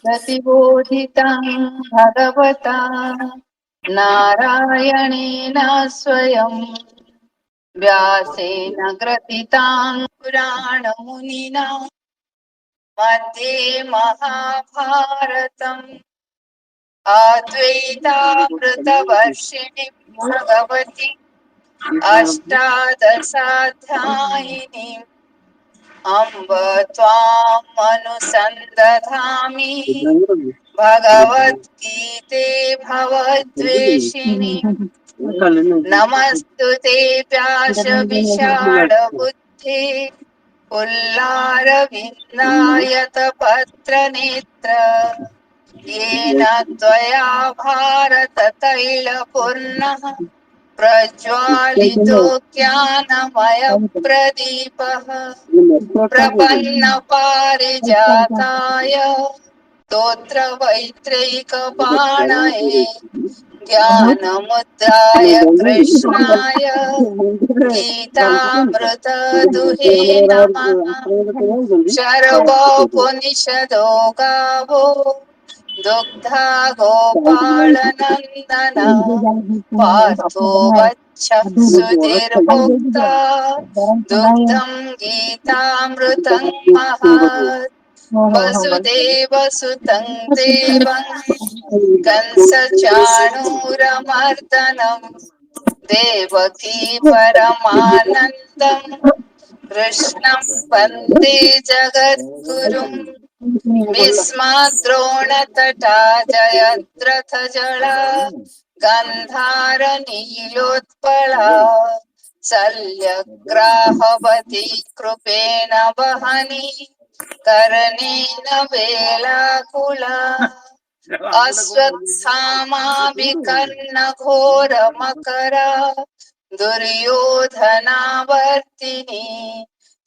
प्रतिबोधितं भगवता नारायणेन स्वयं व्यासेन ग्रथितां पुराणमुनिना मध्ये महाभारतम् अद्वैतामृतवर्षिणीं भगवती अष्टादशाध्यायिनीम् अम्ब त्वामनुसन्दधामि भगवद्गीते भवद्वेषिणि नमस्तुते व्यास विशालबुद्धे पुल्लारविन्दायत पत्रनेत्र येन त्वया भारततैलपूर्णः प्रज्वालितो ज्ञानमयप्रदीपः प्रपन्नपारिजाताय स्तोत्रवैत्रैकपाणये ज्ञानमुद्राय कृष्णाय गीतामृतदुहे नमः। शर्वोपनिषदो गावो दुग्धा गोपालनन्दना पार्थो वच्छः सुधीर्भोक्ता दुग्धं गीतामृतं महत् वसुदेवसुतं देवं कंसचाणूरमर्दनं देवकी परमानन्दं कृष्णं वन्दे जगद्गुरुम् भीष्मद्रोणतटा जयद्रथजला गन्धारनीलोत्पला शल्यग्राहवती कृपेण वहनी कर्णेन वेलाकुला अश्वत्थामाभिकर्णघोरमकरा दुर्योधनावर्तिनी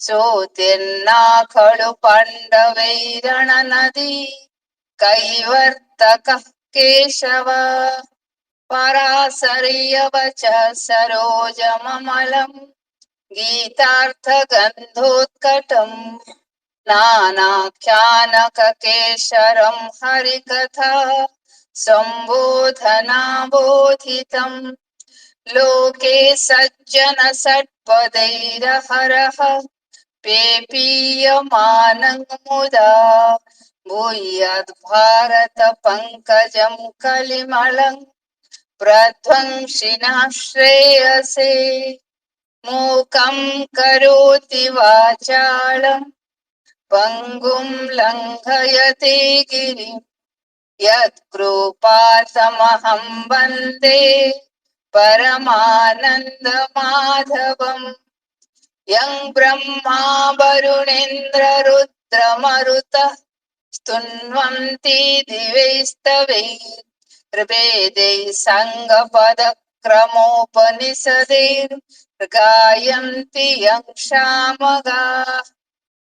सोतिर्नाखडु पाण्डवैरणनदी कैवर्तकः केशव पराशर्यवच सरोजममलम् गीतार्थगन्धोत्कटम् नानाख्यानककेशरं हरिकथा सम्बोधनाबोधितम् लोके सज्जन षट्पदैरहरः पेपीयमानं मुदा भूयाद् पंकजं कलिमलं प्रध्वंसिनः श्रेयसे मूकं करोति वाचालं पङ्गुं लङ्घयते गिरिं यत्कृपातमहं वन्दे परमानन्दमाधवम् यं ब्रह्मा वरुणेन्द्ररुद्रमरुतः स्तुन्वन्ति दिवैस्तवैर्वेदैः साङ्गपदक्रमोपनिषदैर्गायन्ति यं सामगाः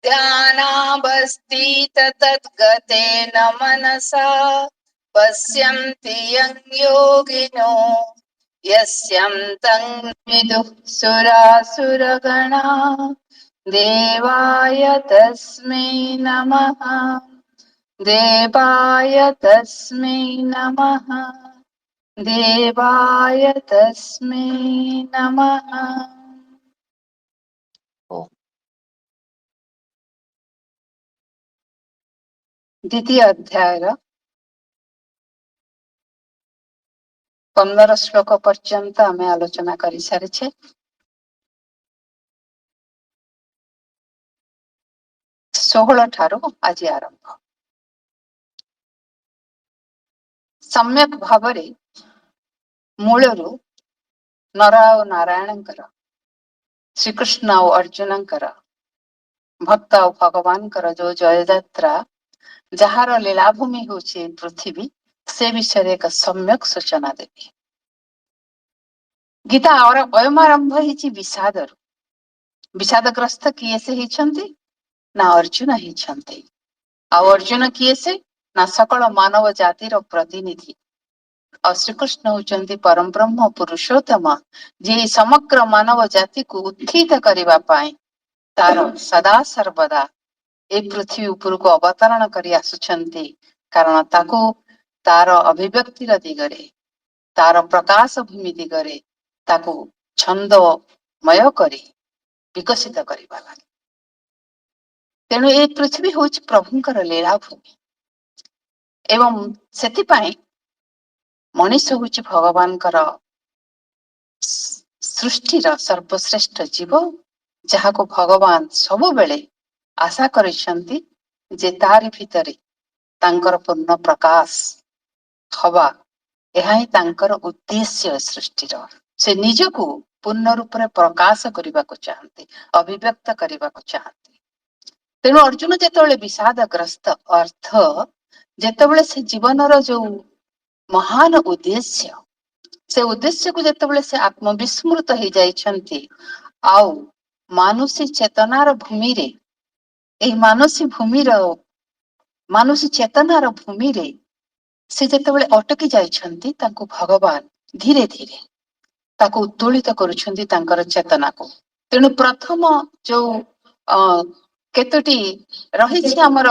ध्यानावस्थित तद्गतेन मनसा पश्यन्ति यं योगिनो यस्यं तं विदुः सुरासुरगणा देवाय तस्मै नमः देवाय तस्मै नमः देवाय तस्मै नमः। द्वितीय अध्यायर 15 ଶ୍ଳୋକ ପର୍ଯ୍ୟନ୍ତ ଆମେ ଆଲୋଚନା କରି ସାରିଛେ। 16 ଠାରୁ ଆଜି ଆରମ୍ଭ। ସମ୍ୟକ ଭାବରେ ମୂଳରୁ ନର ଆଉ ନାରାୟଣଙ୍କର, ଶ୍ରୀକୃଷ୍ଣ ଆଉ ଅର୍ଜୁନଙ୍କର, ଭକ୍ତ ଆଉ ଭଗବାନଙ୍କର ଯୋଉ ଜୟଯାତ୍ରା, ଯାହାର ଲୀଳାଭୂମି ହେଉଛି ପୃଥିବୀ, ସେ ବିଷୟରେ ଏକ ସମ୍ୟକ ସୂଚନା ଦେବି। ଗୀତା ଅୟମ ଆରମ୍ଭ ହେଇଛି ବିଷାଦରୁ। ବିଷାଦଗ୍ରସ୍ତ କିଏ ସେ ହେଇଛନ୍ତି? ନା ଅର୍ଜୁନ ହେଇଛନ୍ତି। ଆଉ ଅର୍ଜୁନ କିଏ ସେ? ନା ସକଳ ମାନବ ଜାତିର ପ୍ରତିନିଧି। ଆଉ ଶ୍ରୀକୃଷ୍ଣ ହଉଛନ୍ତି ପରମ ବ୍ରହ୍ମ ପୁରୁଷୋତ୍ତମ, ଯିଏ ସମଗ୍ର ମାନବ ଜାତିକୁ ଉତ୍ଥିତ କରିବା ପାଇଁ ତାର ସଦା ସର୍ବଦା ଏ ପୃଥିବୀ ଉପରକୁ ଅବତରଣ କରି ଆସୁଛନ୍ତି। କାରଣ ତାକୁ ତାର ଅଭିବ୍ୟକ୍ତିର ଦିଗରେ, ତାର ପ୍ରକାଶ ଭୂମି ଦିଗରେ ତାକୁ ଛନ୍ଦମୟ କରି ବିକଶିତ କରିବା ଲାଗି। ତେଣୁ ଏ ପୃଥିବୀ ହଉଛି ପ୍ରଭୁଙ୍କର ଲୀଳାଭୂମି ଏବଂ ସେଥିପାଇଁ ମଣିଷ ହଉଛି ଭଗବାନଙ୍କର ସୃଷ୍ଟିର ସର୍ବଶ୍ରେଷ୍ଠ ଜୀବ, ଯାହାକୁ ଭଗବାନ ସବୁବେଳେ ଆଶା କରିଛନ୍ତି ଯେ ତାରି ଭିତରେ ତାଙ୍କର ପୂର୍ଣ୍ଣ ପ୍ରକାଶ ହବା, ଏହା ହିଁ ତାଙ୍କର ଉଦ୍ଦେଶ୍ୟ ସୃଷ୍ଟିର। ସେ ନିଜକୁ ପୂର୍ଣ୍ଣ ରୂପରେ ପ୍ରକାଶ କରିବାକୁ ଚାହାନ୍ତି, ଅଭିବ୍ୟକ୍ତ କରିବାକୁ ଚାହାନ୍ତି। ତେଣୁ ଅର୍ଜୁନ ଯେତେବେଳେ ବିଷାଦଗ୍ରସ୍ତ ଅର୍ଥ, ଯେତେବେଳେ ସେ ଜୀବନର ଯୋଉ ମହାନ ଉଦ୍ଦେଶ୍ୟ, ସେ ଉଦ୍ଦେଶ୍ୟକୁ ଯେତେବେଳେ ସେ ଆତ୍ମବିସ୍ମୃତ ହେଇଯାଇଛନ୍ତି, ଆଉ ମାନୁଷୀ ଚେତନାର ଭୂମିରେ, ଏହି ମାନୁଷୀ ଚେତନାର ଭୂମିରେ ସେ ଯେତେବେଳେ ଅଟକି ଯାଇଛନ୍ତି, ତାଙ୍କୁ ଭଗବାନ ଧୀରେ ଧୀରେ ତାକୁ ଉତ୍ତୋଳିତ କରୁଛନ୍ତି ତାଙ୍କର ଚେତନାକୁ। ତେଣୁ ପ୍ରଥମ ଯୋଉ କେତୋଟି ରହିଛି ଆମର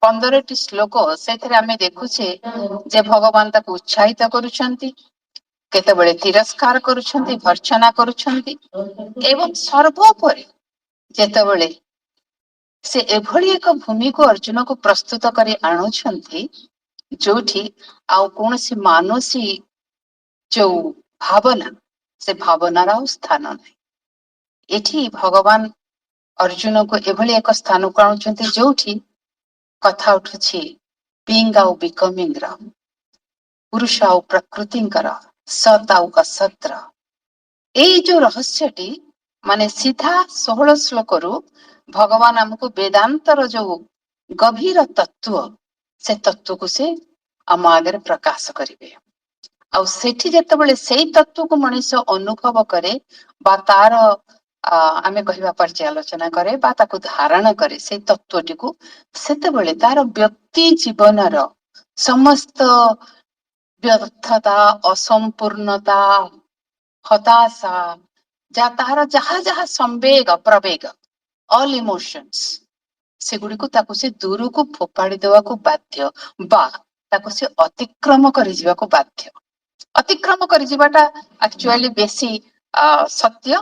15ଟି ଶ୍ଲୋକ, ସେଥିରେ ଆମେ ଦେଖୁଛେ ଯେ ଭଗବାନ ତାକୁ ଉତ୍ସାହିତ କରୁଛନ୍ତି, କେତେବେଳେ ତିରସ୍କାର କରୁଛନ୍ତି, ଭର୍ଚ୍ଛନା କରୁଛନ୍ତି, ଏବଂ ସର୍ବୋପରି ଯେତେବେଳେ ସେ ଏଭଳି ଏକ ଭୂମିକୁ ଅର୍ଜୁନକୁ ପ୍ରସ୍ତୁତ କରି ଆଣୁଛନ୍ତି, ଯୋଉଠି ଆଉ କୌଣସି ମାନସୀ ଯୋଉ ଭାବନା, ସେ ଭାବନାର ଆଉ ସ୍ଥାନ ନାହିଁ। ଏଠି ଭଗବାନ ଅର୍ଜୁନକୁ ଏଭଳି ଏକ ସ୍ଥାନକୁ ଆଣୁଛନ୍ତି ଯୋଉଠି କଥା ଉଠୁଛି ବିଙ୍ଗ ଆଉ ବିକମିଙ୍ଗ ର, ପୁରୁଷ ଆଉ ପ୍ରକୃତିଙ୍କର, ସତ୍ ଆଉ ଅସତର। ଏଇ ଯୋଉ ରହସ୍ୟଟି, ମାନେ ସିଧା 16 ଶ୍ଲୋକରୁ ଭଗବାନ ଆମକୁ ବେଦାନ୍ତର ଯୋଉ ଗଭୀର ତତ୍ଵ, ସେ ତତ୍ଵକୁ ସେ ଆମ ଆଗରେ ପ୍ରକାଶ କରିବେ। ଆଉ ସେଠି ଯେତେବେଳେ ସେଇ ତତ୍ଵକୁ ମଣିଷ ଅନୁଭବ କରେ ବା ତାର ଆମେ କହିବା ପର୍ଯ୍ୟାଲୋଚନା କରେ ବା ତାକୁ ଧାରଣ କରେ ସେଇ ତତ୍ଵଟିକୁ, ସେତେବେଳେ ତାର ବ୍ୟକ୍ତି ଜୀବନର ସମସ୍ତ ବ୍ୟର୍ଥତା, ଅସମ୍ପୂର୍ଣ୍ଣତା, ହତାଶା, ତାହାର ଯାହା ଯାହା ସମ୍ବେଗ ପ୍ରବେଗ, ଅଲ୍ ଇମୋସନ୍ସ, ସେଗୁଡିକୁ ତାକୁ ସେ ଦୂରକୁ ଫୋପାଡି ଦେବାକୁ ବାଧ୍ୟ, ବା ତାକୁ ସେ ଅତିକ୍ରମ କରିଯିବାକୁ ବାଧ୍ୟ। ଅତିକ୍ରମ କରିଯିବାଟା ଆକ୍ଚୁଆଲି ବେଶୀ ସତ୍ୟ,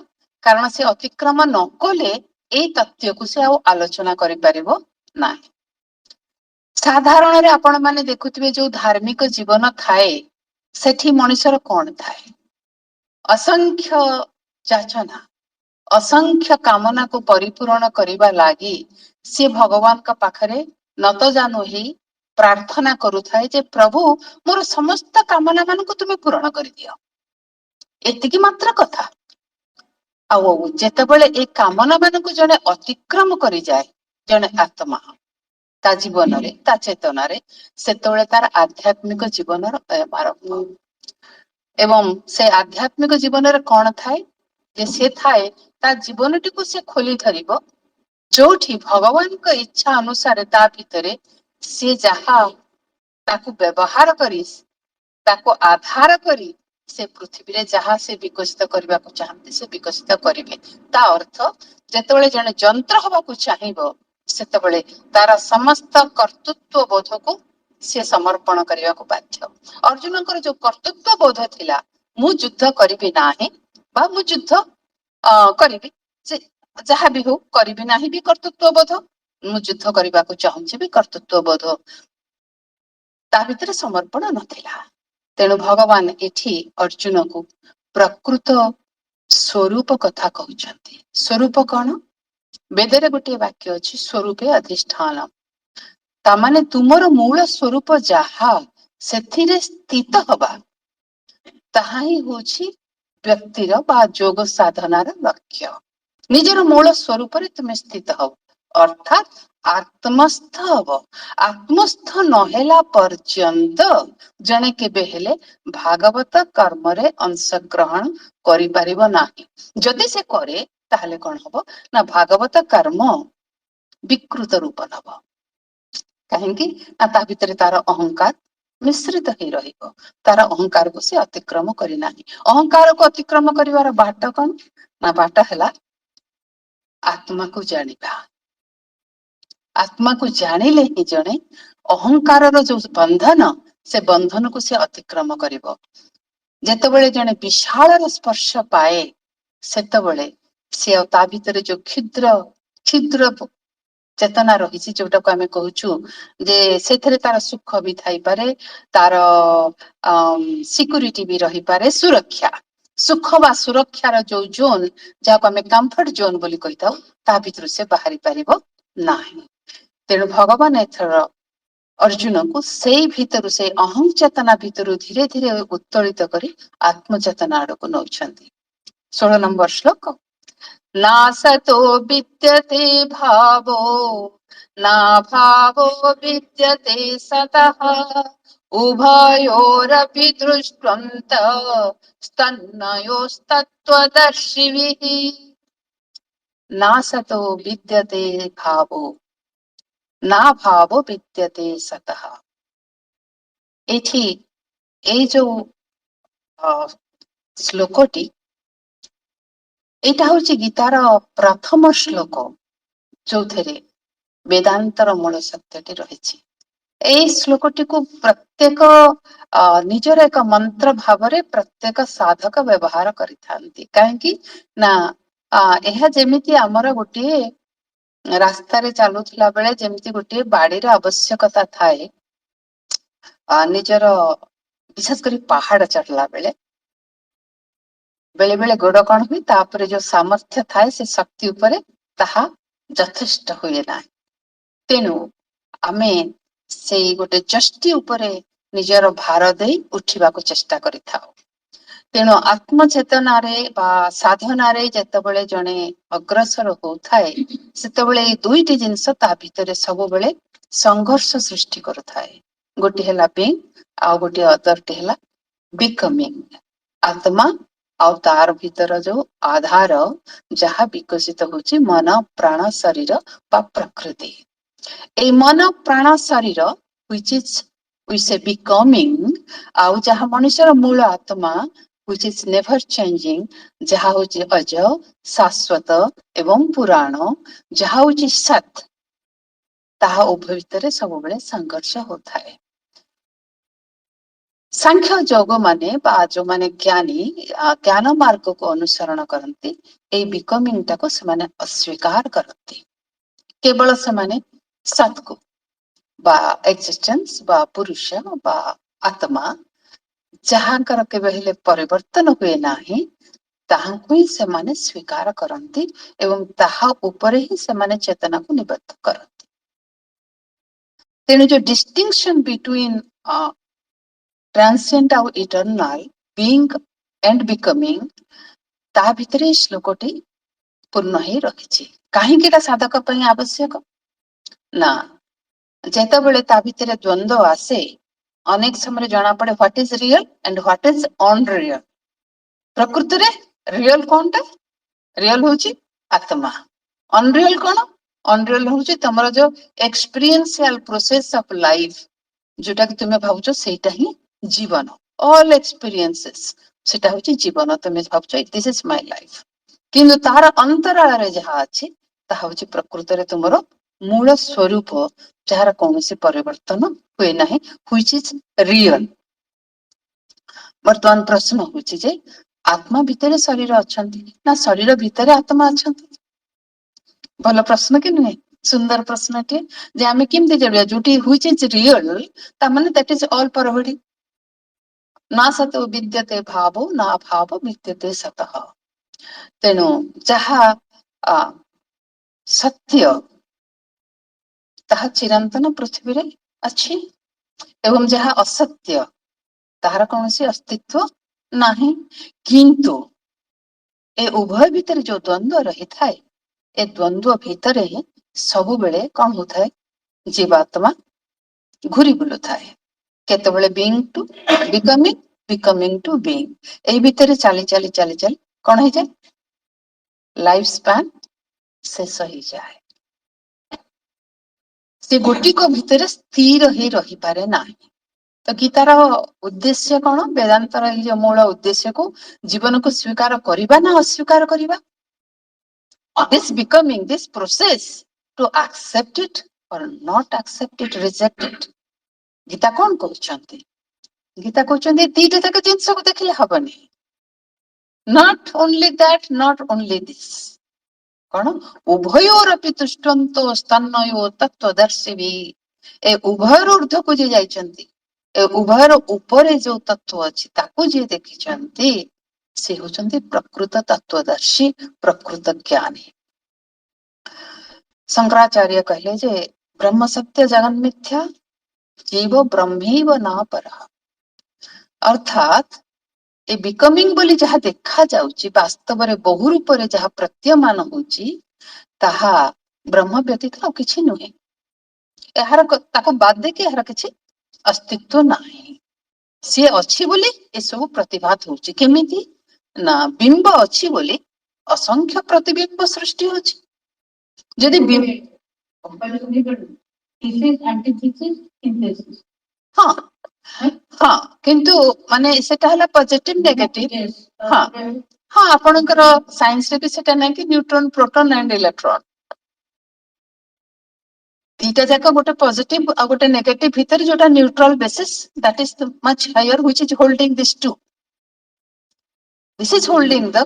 କାରଣ ସେ ଅତିକ୍ରମ ନ କଲେ ଏଇ ତଥ୍ୟକୁ ସେ ଆଉ ଆଲୋଚନା କରିପାରିବ ନାହିଁ। ସାଧାରଣରେ ଆପଣ ମାନେ ଦେଖୁଥିବେ ଯୋଉ ଧାର୍ମିକ ଜୀବନ ଥାଏ, ସେଠି ମଣିଷର କଣ ଥାଏ? ଅସଂଖ୍ୟ ଯାଚନା, ଅସଂଖ୍ୟ କାମନାକୁ ପରିପୂରଣ କରିବା ଲାଗି ସିଏ ଭଗବାନଙ୍କ ପାଖରେ ନତଜାନୁ ହେଇ ପ୍ରାର୍ଥନା କରୁଥାଏ ଯେ ପ୍ରଭୁ, ମୋର ସମସ୍ତ କାମନା ମାନଙ୍କୁ ତୁମେ ପୂରଣ କରିଦିଅ। ଏତିକି ମାତ୍ର କଥା। ଆଉ ଯେତେବେଳେ ଏ କାମନା ମାନଙ୍କୁ ଜଣେ ଅତିକ୍ରମ କରିଯାଏ, ଜଣେ ଆତ୍ମା ତା ଜୀବନରେ, ତା ଚେତନାରେ, ସେତେବେଳେ ତାର ଆଧ୍ୟାତ୍ମିକ ଜୀବନର ଆରମ୍ଭ। ଏବଂ ସେ ଆଧ୍ୟାତ୍ମିକ ଜୀବନରେ କଣ ଥାଏ? ଯେ ସେ ଥାଏ, ତା ଜୀବନଟିକୁ ସେ ଖୋଲି ଧରିବ, ଯୋଉଠି ଭଗବାନଙ୍କ ଇଚ୍ଛା ଅନୁସାରେ ତା ଭିତରେ ସିଏ ଯାହା ତାକୁ ବ୍ୟବହାର କରି, ତାକୁ ଆଧାର କରି ସେ ପୃଥିବୀରେ ଯାହା ସେ ବିକଶିତ କରିବାକୁ ଚାହାନ୍ତି, ସେ ବିକଶିତ କରିବେ। ତା ଅର୍ଥ, ଯେତେବେଳେ ଜଣେ ଯନ୍ତ୍ର ହବାକୁ ଚାହିଁବ, ସେତେବେଳେ ତାର ସମସ୍ତ କର୍ତ୍ତୃତ୍ୱ ବୋଧକୁ ସେ ସମର୍ପଣ କରିବାକୁ ବାଧ୍ୟ। ଅର୍ଜୁନଙ୍କର ଯୋଉ କର୍ତ୍ତୃତ୍ୱ ବୋଧ ଥିଲା, ମୁଁ ଯୁଦ୍ଧ କରିବି ନାହିଁ, ବା ମୁଁ ଯୁଦ୍ଧ କରିବି, ସେ ଯାହା ବି ହଉ କରିବି ନାହିଁ ବି କର୍ତ୍ତୃତ୍ୱ ବୋଧ, ମୁଁ ଯୁଦ୍ଧ କରିବାକୁ ଚାହୁଁଛି ବି କର୍ତ୍ତୃତ୍ୱ ବୋଧ, ତା ଭିତରେ ସମର୍ପଣ ନଥିଲା। ତେଣୁ ଭଗବାନ ଏଠି ଅର୍ଜୁନକୁ ପ୍ରକୃତ ସ୍ୱରୂପ କଥା କହୁଛନ୍ତି। ସ୍ୱରୂପ କଣ? ବେଦରେ ଗୋଟିଏ ବାକ୍ୟ ଅଛି, ସ୍ୱରୂପେ ଅଧିଷ୍ଠାନ। ତାମାନେ ତୁମର ମୂଳ ସ୍ୱରୂପ ଯାହା, ସେଥିରେ ସ୍ଥିତ ହବା, ତାହା ହିଁ ହଉଛି ବ୍ୟକ୍ତିର ବା ଯୋଗ ସାଧନାର ଲକ୍ଷ୍ୟ। ନିଜର ମୂଳ ସ୍ୱରୂପରେ ତୁମେ ସ୍ଥିତ ହବ, ଅର୍ଥାତ୍ ଆତ୍ମସ୍ଥ ହବ। ଆତ୍ମସ୍ଥ ନହେଲା ପର୍ଯ୍ୟନ୍ତ ଜଣେ କେବେ ହେଲେ ଭାଗବତ କର୍ମରେ ଅଂଶଗ୍ରହଣ କରିପାରିବ ନାହିଁ। ଯଦି ସେ କରେ, ତାହେଲେ କଣ ହବ ନା, ଭାଗବତ କର୍ମ ବିକୃତ ରୂପ ନବ। କାହିଁକି ନା ତା ଭିତରେ ତାର ଅହଙ୍କାର ମିଶ୍ରିତ ହେଇ ରହିବ। ତାର ଅହଂକାରକୁ ସେ ଅତିକ୍ରମ କରିନାହିଁ। ଅହଂକାରକୁ ଅତିକ୍ରମ କରିବାର ବାଟ କଣ? ନା ବାଟ ହେଲା ଆତ୍ମାକୁ ଜାଣିବା। ଆତ୍ମାକୁ ଜାଣିଲେ ହିଁ ଜଣେ ଅହଙ୍କାରର ଯୋଉ ବନ୍ଧନ, ସେ ବନ୍ଧନକୁ ସେ ଅତିକ୍ରମ କରିବ। ଯେତେବେଳେ ଜଣେ ବିଶାଳର ସ୍ପର୍ଶ ପାଏ, ସେତେବେଳେ ସେ ଆଉ ତା ଭିତରେ ଯୋଉ କ୍ଷୁଦ୍ର କ୍ଷୁଦ୍ର ଚେତନା ରହିଛି, ଯୋଉଟାକୁ ଆମେ କହୁଛୁ ଯେ ସେଥିରେ ତାର ସୁଖ ବି ଥାଇପାରେ, ତାର ସିକ୍ୟୁରିଟି ବି ରହିପାରେ, ସୁରକ୍ଷା, ସୁଖ ବା ସୁରକ୍ଷାର ଯୋଉ ଜୋନ୍, ଯାହାକୁ ଆମେ କମ୍ଫର୍ଟ ଜୋନ୍ ବୋଲି କହିଥାଉ, ତା ଭିତରୁ ସେ ବାହାରି ପାରିବ ନାହିଁ। ତେଣୁ ଭଗବାନ ଏଥର ଅର୍ଜୁନକୁ ସେଇ ଭିତରୁ, ସେଇ ଅହଂ ଚେତନା ଭିତରୁ ଧୀରେ ଧୀରେ ଉତ୍ତୋଳିତ କରି ଆତ୍ମଚେତନା ଆଡକୁ ନଉଛନ୍ତି। 16 ନମ୍ବର ଶ୍ଲୋକ। ନାସतो ବିଦ୍ୟତେ ଭାବୋ ନା ଭାବೋ ବିଦ୍ୟତେ ସତଃ ଉଭୟୋରପି ଦୃଷ୍ଟନ୍ତ स्तन्नयोस्तत्त्वदर्शिभिः नासतो विद्यते भावो ନା ଭାବ ବିଦ୍ୟତେ ସତଃ। ଏଠି ଏଇ ଯୋଉ ଶ୍ଲୋକଟି, ଏଇଟା ହଉଛି ଗୀତାର ପ୍ରଥମ ଶ୍ଲୋକ, ଯୋଉଥିରେ ବେଦାନ୍ତର ମୂଳ ସତ୍ୟଟି ରହିଛି। ଏଇ ଶ୍ଲୋକଟିକୁ ପ୍ରତ୍ୟେକ ନିଜର ଏକ ମନ୍ତ୍ର ଭାବରେ ପ୍ରତ୍ୟେକ ସାଧକ ବ୍ୟବହାର କରିଥାନ୍ତି। କାହିଁକି ନା ଏହା ଯେମିତି ଆମର ଗୋଟିଏ ରାସ୍ତାରେ ଚାଲୁଥିଲା ବେଳେ ଯେମିତି ଗୋଟିଏ ବାଡିର ଆବଶ୍ୟକତା ଥାଏ, ନିଜର ବିଶେଷ କରି ପାହାଡ ଚଢିଲା ବେଳେ ବେଳେ ବେଳେ ଗୋଡ କଣ ହୁଏ, ତାପରେ ଯୋଉ ସାମର୍ଥ୍ୟ ଥାଏ ସେ ଶକ୍ତି ଉପରେ ତାହା ଯଥେଷ୍ଟ ହୁଏ ନାହିଁ। ତେଣୁ ଆମେ ସେଇ ଗୋଟେ ଯଷ୍ଟି ଉପରେ ନିଜର ଭାର ଦେଇ ଉଠିବାକୁ ଚେଷ୍ଟା କରିଥାଉ। ତେଣୁ ଆତ୍ମଚେତନାରେ ବା ସାଧନାରେ ଯେତେବେଳେ ଜଣେ ଅଗ୍ରସର ହଉଥାଏ, ସେତେବେଳେ ଏଇ ଦୁଇଟି ଜିନିଷ ତା ଭିତରେ ସବୁବେଳେ ସଂଘର୍ଷ ସୃଷ୍ଟି କରୁଥାଏ। ଗୋଟିଏ ହେଲା ବିଙ୍ଗ, ଆଉ ଗୋଟିଏ ଅଦରଟି ହେଲା ବିକମିଂ। ଆତ୍ମା ଆଉ ତାର ଭିତର ଯୋଉ ଆଧାର, ଯାହା ବିକଶିତ ହଉଛି ମନ, ପ୍ରାଣ, ଶରୀର ବା ପ୍ରକୃତି। ଏଇ ମନ, ପ୍ରାଣ, ଶରୀର which is we say becoming, ଆଉ ଯାହା ମଣିଷର ମୂଳ ଆତ୍ମା which is never changing, ଯାହା ହଉଛି ଅଜ, ଶାଶ୍ୱତ ଏବଂ ପୁରାଣ, ଯାହା ହଉଛି ସତ୍, ତାହା ଉଭୟ ଭିତରେ ସବୁବେଳେ ସଂଘର୍ଷ ହଉଥାଏ। ସାଂଖ୍ୟ ଯୋଗ ମାନେ ବା ଯୋଉମାନେ ଜ୍ଞାନୀ, ଜ୍ଞାନ ମାର୍ଗକୁ ଅନୁସରଣ କରନ୍ତି, ଏଇ ବିକମିଂ ଟାକୁ ସେମାନେ ଅସ୍ୱୀକାର କରନ୍ତି। କେବଳ ସେମାନେ ସତ୍କୁ ବା ଏକ୍ସିଷ୍ଟେନ୍ସ ବା ପୁରୁଷ ବା ଆତ୍ମା, ଯାହାଙ୍କର କେବେ ହେଲେ ପରିବର୍ତ୍ତନ ହୁଏ ନାହିଁ, ତାହାଙ୍କୁ ହିଁ ସେମାନେ ସ୍ୱୀକାର କରନ୍ତି ଏବଂ ତାହା ଉପରେ ହିଁ ସେମାନେ ଚେତନାକୁ ନିବଦ୍ଧ କରନ୍ତି। ତେଣୁ ଯୋଉ ଡିଷ୍ଟିଂସନ ବିଟୱିନ୍ ଟ୍ରାନ୍ସିଏଣ୍ଟ ଆଉ ଇଟର୍ନାଲ, ବିଙ୍ଗ ଏଣ୍ଡ ବିକମିଂ, ତା ଭିତରେ ଏଇ ଶ୍ଲୋକଟି ପୂର୍ଣ୍ଣ ହେଇ ରଖିଛି। କାହିଁକି ଏଟା ସାଧକ ପାଇଁ ଆବଶ୍ୟକ? ନା, ଯେତେବେଳେ ତା ଭିତରେ ଦ୍ୱନ୍ଦ୍ୱ ଆସେ, ଅନେକ ସମୟରେ ଜଣା ପଡେ what is real and what is unreal. ପ୍ରକୃତରେ ରିଅଲ କଣଟା? ରିଅଲ ହଉଛି ଆତ୍ମା। ଅନରିଅଲ କଣ? ଅନରିଅଲ ହଉଛି ତମର ଯୋଉ ଏକ୍ସପିରିଏନ୍ସିଆଲ ପ୍ରୋସେସ ଅଫ ଲାଇଫ, ଯୋଉଟା କି ତୁମେ ଭାବୁଛ ସେଇଟା ହିଁ ଜୀବନ। ଅଲ ଏକ୍ସପିରିଏନ୍ସେସ୍, ସେଟା ହଉଛି ଜୀବନ। ତୁମେ ଭାବୁଛ ଦିସ୍ ଇଜ ମାଇ ଲାଇଫ, କିନ୍ତୁ ତାର ଅନ୍ତରାଳରେ ଯାହା ଅଛି ତାହା ହଉଛି ପ୍ରକୃତରେ ତୁମର ମୂଳ ସ୍ୱରୂପ, ଯାହାର କୌଣସି ପରିବର୍ତ୍ତନ ହୁଏ ନାହିଁ, which is real। ବର୍ତ୍ତମାନ ପ୍ରଶ୍ନ ହଉଛି ଯେ ଆତ୍ମା ଭିତରେ ଶରୀର ଅଛନ୍ତି ନା ଶରୀର ଭିତରେ ଆତ୍ମା ଅଛନ୍ତି? ଭଲ ପ୍ରଶ୍ନ କି ନୁହେଁ? ସୁନ୍ଦର ପ୍ରଶ୍ନଟିଏ, ଯେ ଆମେ କେମିତି ଜାଣିବା ଯୋଉଠି which is real, ତାମାନେ that is all ପରବଡି। ନା ସତ ବିଦ୍ୟତେ ଭାବ ନା ଭାବ ବିଦ୍ୟତେ ସତଃ। ତେଣୁ ଯାହା ସତ୍ୟ, ତାହା ଚିରନ୍ତନ ପୃଥିବୀରେ ଅଛି ଏବଂ ଯାହା ଅସତ୍ୟ, ତାହାର କୌଣସି ଅସ୍ତିତ୍ବ ନାହିଁ। କିନ୍ତୁ ଏ ଉଭୟ ଭିତରେ ଯୋଉ ଦ୍ୱନ୍ଦ୍ୱ ରହିଥାଏ, ଏ ଦ୍ୱନ୍ଦ୍ୱ ଭିତରେ ସବୁବେଳେ କଣ ହଉଥାଏ? ଜୀବାତ୍ମା ଘୁରି ବୁଲୁଥାଏ, କେତେବେଳେ being to becoming, becoming to being. ଏଇ ଭିତରେ ଚାଲି ଚାଲି ଚାଲି ଚାଲି କଣ ହେଇଯାଏ? ଲାଇଫ ସ୍ପାନ ଶେଷ ହେଇଯାଏ। ସେ ଗୋଟିକ ଭିତରେ ସ୍ଥିର ହେଇ ରହିପାରେ ନାହିଁ। ତ ଗୀତାର ଉଦ୍ଦେଶ୍ୟ କଣ? ବେଦାନ୍ତର ଏଇ ଯୋଉ ମୂଳ ଉଦ୍ଦେଶ୍ୟକୁ ଜୀବନକୁ ସ୍ୱୀକାର କରିବା ନା ଅସ୍ୱୀକାର କରିବା? This becoming, this process, to accept it or not accept it, reject it. Gita କଣ କହୁଛନ୍ତି? ଗୀତା କହୁଛନ୍ତି ଦିଟା ଯାକ ଜିନିଷକୁ ଦେଖିଲେ ହବନି। not only that, not only this. କଣ? ଉଭୟୋରପି ତୁଷ୍ଟନ୍ତୋ ସ୍ତନ୍ନୟୋ ତତ୍ତ୍ୱଦର୍ଶିବି। ଏ ଉଭୟର ଊର୍ଦ୍ଧ୍ୱକୁ ଯିଏ ଯାଇଛନ୍ତି, ଏ ଉଭୟର ଉପରେ ଯୋଉ ତତ୍ତ୍ୱ ଅଛି ତାକୁ ଯିଏ ଦେଖିଛନ୍ତି, ସେ ହଉଛନ୍ତି ପ୍ରକୃତ ତତ୍ତ୍ୱଦର୍ଶୀ, ପ୍ରକୃତ ଜ୍ଞାନୀ। ଶଙ୍କରାଚାର୍ଯ୍ୟ କହିଲେ ଯେ ବ୍ରହ୍ମ ସତ୍ୟ ଜଗନ୍ ମିଥ୍ୟା, ଜୀବ ବ୍ରହ୍ମୈବ ନ ପରଃ। ଅର୍ଥାତ୍ ଏ ବିକମିଂ ବୋଲି ଯାହା ଦେଖାଯାଉଛି, ବାସ୍ତବରେ ବହୁ ରୂପରେ ଯାହା ପ୍ରତୀୟମାନ ହଉଛି, ତାହା ବ୍ରହ୍ମ ବ୍ୟତୀତ ଆଉ କିଛି ନୁହେଁ। ଏହାର ତାକୁ ବାଦ ଦେଇକି ଏହାର କିଛି ଅସ୍ତିତ୍ୱ ନାହିଁ। ସିଏ ଅଛି ବୋଲି ଏସବୁ ପ୍ରତିଭାତ ହଉଛି। କେମିତି ନା ବିମ୍ବ ଅଛି ବୋଲି ଅସଂଖ୍ୟ ପ୍ରତିବିମ୍ବ ସୃଷ୍ଟି ହଉଛି। ଯଦି ହଁ ହଁ, କିନ୍ତୁ ମାନେ ସେଟା ହେଲା ପଜିଟିଭ ନେଗେଟିଭ। ହଁ ହଁ, ଆପଣଙ୍କର ସାଇନ୍ସରେ ବି ସେଟା ନାହିଁ କି ନ୍ୟୁଟ୍ରନ, ପ୍ରୋଟନ ଆଣ୍ଡ ଇଲେକ୍ଟ୍ରନ ଦିଟା ଯାକ ଗୋଟେ ପଜିଟିଭ ଆଉ ଗୋଟେ ନେଗେଟିଭ ଭିତରେ ଯୋଉଟା neutral basis, that is the much higher which is holding these two. This is holding the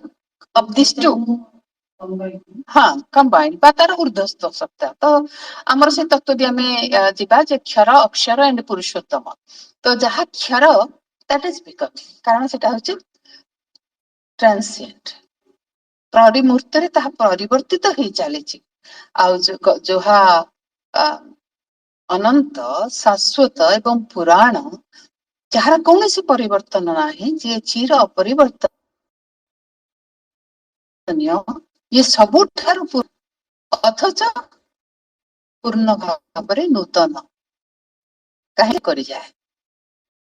of these two. ହଁ, combined ବା ତାର ଉର୍ଦ୍ଧ୍ୱସ୍ଥ ସତ୍ତା। ତ ଆମର ସେ ତତ୍ତ୍ୱ ବି ଆମେ ଯିବା ଯେ କ୍ଷର, ଅକ୍ଷର ଆଣ୍ଡ ପୁରୁଷୋତ୍ତମ। ତ ଯାହା କ୍ଷର that is becoming, କାରଣ ସେଟା ହଉଛି ଟ୍ରାନ୍ସିଏଣ୍ଟ। ପରିମୂର୍ତ୍ତରେ ତାହା ପରିବର୍ତ୍ତିତ ହେଇ ଚାଲିଛି। ଆଉ ଯାହା ଅନନ୍ତ, ଶାଶ୍ୱତ ଏବଂ ପୁରାଣ, ଯାହାର କୌଣସି ପରିବର୍ତ୍ତନ ନାହିଁ, ଯିଏ ଚିର ଅପରିବର୍ତ୍ତନୀୟ, ଇଏ ସବୁଠାରୁ ଅଥଚ ପୂର୍ଣ୍ଣ ଭାବରେ ନୂତନ କାହିଁକି କରିଯାଏ।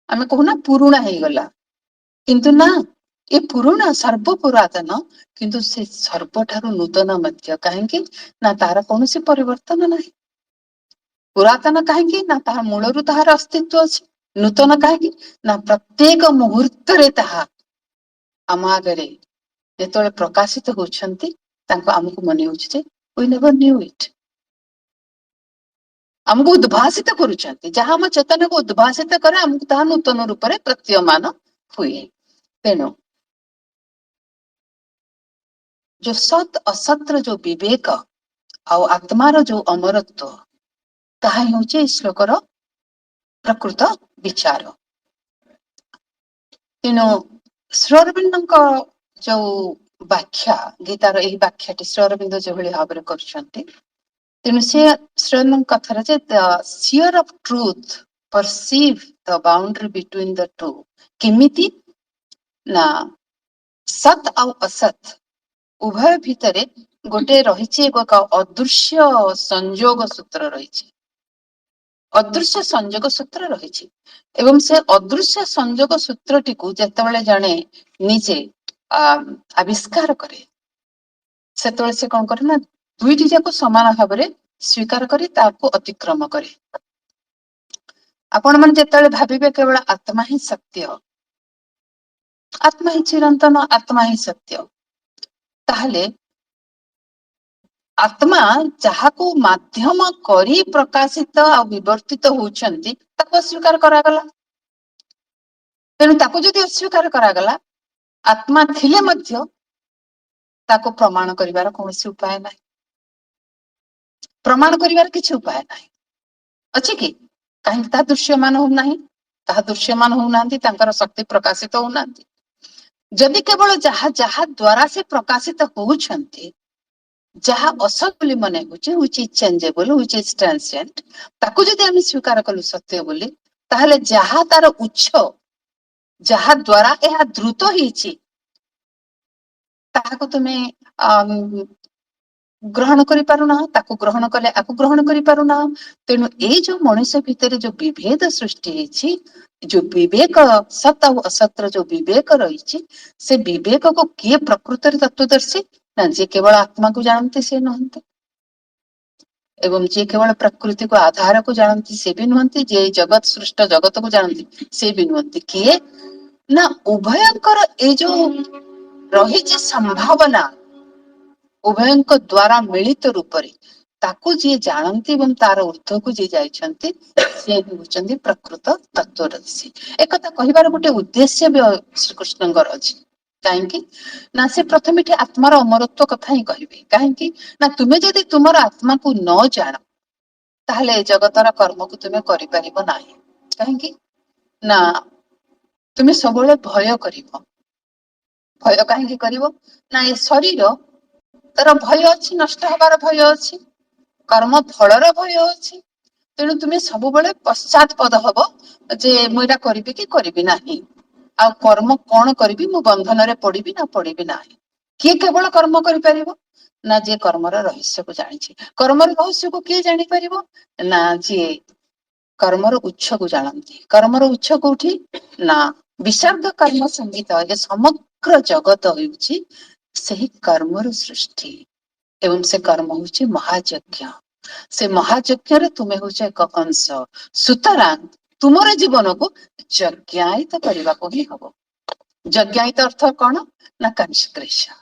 ଆମେ କହୁନା ପୁରୁଣା ହେଇଗଲା, କିନ୍ତୁ ନା, ଏ ପୁରୁଣା ସର୍ବ ପୁରାତନ, କିନ୍ତୁ ସେ ସର୍ବଠାରୁ ନୂତନ ମଧ୍ୟ। କାହିଁକି ନା ତାର କୌଣସି ପରିବର୍ତ୍ତନ ନାହିଁ। ପୁରାତନ କାହିଁକି ନା ତାହା ମୂଳରୁ ତାହାର ଅସ୍ତିତ୍ୱ ଅଛି। ନୂତନ କାହିଁକି ନା ପ୍ରତ୍ୟେକ ମୁହୂର୍ତ୍ତରେ ତାହା ଆମ ଆଗରେ ଯେତେବେଳେ ପ୍ରକାଶିତ ହଉଛନ୍ତି, ତାଙ୍କୁ ଆମକୁ ମନେ ହଉଛି ଯେ we never knew it। ଆମକୁ ଉଦ୍ଭାସିତ କରୁଛନ୍ତି, ଯାହା ଆମ ଚେତନାକୁ ଉଦ୍ଭାସିତ କରେ, ଆମକୁ ତାହା ନୂତନ ରୂପରେ ପ୍ରତୀୟମାନ ହୁଏ। ତେଣୁ ଯୋଉ ସତ୍ ଅସତ୍ର ଯୋଉ ବିବେକ ଆଉ ଆତ୍ମାର ଯୋଉ ଅମରତ୍ୱ, ତାହା ହେଉଛି ଏହି ଶ୍ଲୋକର ପ୍ରକୃତ ବିଚାର। ତେଣୁ ଶ୍ରୀ ଅରବିନ୍ଦଙ୍କ ଯୋଉ ବ୍ୟାଖ୍ୟା, ଗୀତାର ଏହି ବ୍ୟାଖ୍ୟାଟି ଶ୍ରୀ ଅରବିନ୍ଦ ଯେଭଳି ଭାବରେ କରୁଛନ୍ତି, ତେଣୁ ସେ ଶ୍ରୀ ଅରବିନ୍ଦଙ୍କ କଥାରେ ଯେ seer of truth perceive the boundary between the two। କେମିତି ନା ସତ୍ ଆଉ ଅସତ୍ ଉଭୟ ଭିତରେ ଗୋଟେ ରହିଛି, ଏକ ଅଦୃଶ୍ୟ ସଂଯୋଗ ସୂତ୍ର ରହିଛି। ଅଦୃଶ୍ୟ ସଂଯୋଗ ସୂତ୍ର ରହିଛି ଏବଂ ସେ ଅଦୃଶ୍ୟ ସଂଯୋଗ ସୂତ୍ରଟିକୁ ଯେତେବେଳେ ଜଣେ ନିଜେ ଆବିଷ୍କାର କରେ, ସେତେବେଳେ ସେ କଣ କରେ ନା ଦୁଇଟି ଯାକ ସମାନ ଭାବରେ ସ୍ୱୀକାର କରି ତାକୁ ଅତିକ୍ରମ କରେ। ଆପଣ ମାନେ ଯେତେବେଳେ ଭାବିବେ କେବଳ ଆତ୍ମା ହିଁ ସତ୍ୟ, ଆତ୍ମା ହିଁ ଚିରନ୍ତନ, ଆତ୍ମା ହିଁ ସତ୍ୟ, ତାହେଲେ ଆତ୍ମା ଯାହାକୁ ମାଧ୍ୟମ କରି ପ୍ରକାଶିତ ଆଉ ବିବର୍ତ୍ତିତ ହଉଛନ୍ତି, ତାକୁ ଅସ୍ୱୀକାର କରାଗଲା। ତେଣୁ ତାକୁ ଯଦି ଅସ୍ୱୀକାର କରାଗଲା, ଆତ୍ମା ଥିଲେ ମଧ୍ୟ ତାକୁ ପ୍ରମାଣ କରିବାର କୌଣସି ଉପାୟ ନାହିଁ। ପ୍ରମାଣ କରିବାର କିଛି ଉପାୟ ନାହିଁ, ଅଛି କି? କାହିଁକି ତାହା ଦୃଶ୍ୟମାନ ହଉନାହିଁ, ତାହା ଦୃଶ୍ୟମାନ ହଉନାହାନ୍ତି, ତାଙ୍କର ଶକ୍ତି ପ୍ରକାଶିତ ହଉନାହାନ୍ତି। ଯଦି କେବଳ ଯାହା ଯାହା ଦ୍ଵାରା ସେ ପ୍ରକାଶିତ ହଉଛନ୍ତି, ଯାହା ଅସଲ ବୋଲି ମନେ ହଉଛି, which is changeable, which is transient, ତାକୁ ଯଦି ଆମେ ସ୍ୱୀକାର କଲୁ ସତ୍ୟ ବୋଲି, ତାହେଲେ ଯାହା ତାର ଉତ୍ସ, ଯାହା ଦ୍ଵାରା ଏହା ଦ୍ରୁତ ହେଇଛି, ତାହାକୁ ତୁମେ ଗ୍ରହଣ କରିପାରୁନାହ, ତାକୁ ଗ୍ରହଣ କଲେ ଆକୁ ଗ୍ରହଣ କରିପାରୁନାହ। ତେଣୁ ଏଇ ଯୋଉ ମଣିଷ ଭିତରେ ଯୋଉ ବିଭେଦ ସୃଷ୍ଟି ହେଇଛି, ଯୋଉ ବିବେକ, ସତ୍ ଆଉ ଅସତ୍ର ଯୋଉ ବିବେକ ରହିଛି, ସେ ବିବେକକୁ କିଏ ପ୍ରକୃତରେ ତତ୍ତ୍ୱଦର୍ଶୀ? ନା ଯିଏ କେବଳ ଆତ୍ମାକୁ ଜାଣନ୍ତି ସେ ନୁହନ୍ତି, ଏବଂ ଯିଏ କେବଳ ପ୍ରକୃତିକୁ ଆଧାରକୁ ଜାଣନ୍ତି ସେ ବି ନୁହନ୍ତି, ଯିଏ ଜଗତ ସୃଷ୍ଟ ଜଗତକୁ ଜାଣନ୍ତି ସେ ବି ନୁହନ୍ତି। କିଏ ନା ଉଭୟଙ୍କର ଏଇ ଯୋଉ ରହିଛି ସମ୍ଭାବନା, ଉଭୟଙ୍କ ଦ୍ଵାରା ମିଳିତ ରୂପରେ ତାକୁ ଯିଏ ଜାଣନ୍ତି ଏବଂ ତାର ଉର୍ଦ୍ଧ୍ୱକୁ ଯିଏ ଯାଇଛନ୍ତି ସିଏ ହେଉଛନ୍ତି ପ୍ରକୃତ ତତ୍ତ୍ୱଦର୍ଶୀ। ଏକଥା କହିବାର ଗୋଟେ ଉଦ୍ଦେଶ୍ୟ ବି ଶ୍ରୀକୃଷ୍ଣଙ୍କର ଅଛି। କାହିଁକି ନା ସେ ପ୍ରଥମେ ଏଠି ଆତ୍ମାର ଅମରତ୍ୱ କଥା ହିଁ କହିବେ। କାହିଁକି ନା ତୁମେ ଯଦି ତୁମର ଆତ୍ମାକୁ ନ ଜାଣ ତାହେଲେ ଏ ଜଗତର କର୍ମକୁ ତୁମେ କରିପାରିବ ନାହିଁ। କାହିଁକି ନା ତୁମେ ସବୁବେଳେ ଭୟ କରିବ। ଭୟ କାହିଁକି କରିବ ନା ଏ ଶରୀର ତାର ଭୟ ଅଛି, ନଷ୍ଟ ହବାର ଭୟ ଅଛି, କର୍ମ ଫଳର ଭୟ ଅଛି। ତେଣୁ ତୁମେ ସବୁବେଳେ ପଶ୍ଚାତପଦ ହବ ଯେ ମୁଁ ଏଇଟା କରିବି କି କରିବି ନାହିଁ। ଆଉ କର୍ମ କଣ କରିବି, ମୁଁ ବନ୍ଧନରେ ପଡିବି ନା ପଡିବି ନାହିଁ। କିଏ କେବଳ କର୍ମ କରିପାରିବ ନା ଯିଏ କର୍ମର ରହସ୍ୟକୁ ଜାଣିଛି। କର୍ମର ରହସ୍ୟକୁ କିଏ ଜାଣିପାରିବ ନା ଯିଏ କର୍ମର ଉତ୍ସକୁ ଜାଣନ୍ତି। କର୍ମର ଉତ୍ସ କୋଉଠି ନା ବିଶାର୍ଦ କର୍ମ ସଙ୍ଗୀତ। ଏ ସମଗ୍ର ଜଗତ ହେଉଛି ସେହି କର୍ମର ସୃଷ୍ଟି ଏବଂ ସେ କର୍ମ ହଉଛି ମହାଯଜ୍ଞ। ସେ ମହାଯଜ୍ଞରେ ତୁମେ ହଉଛ ଏକ ଅଂଶ। ସୁତରାଂ ତୁମର ଜୀବନକୁ ଯଜ୍ଞାୟିତ କରିବାକୁ ହିଁ ହବ। ଯଜ୍ଞାୟିତ ଅର୍ଥ କଣ ନା କନସେକ୍ରେସନ।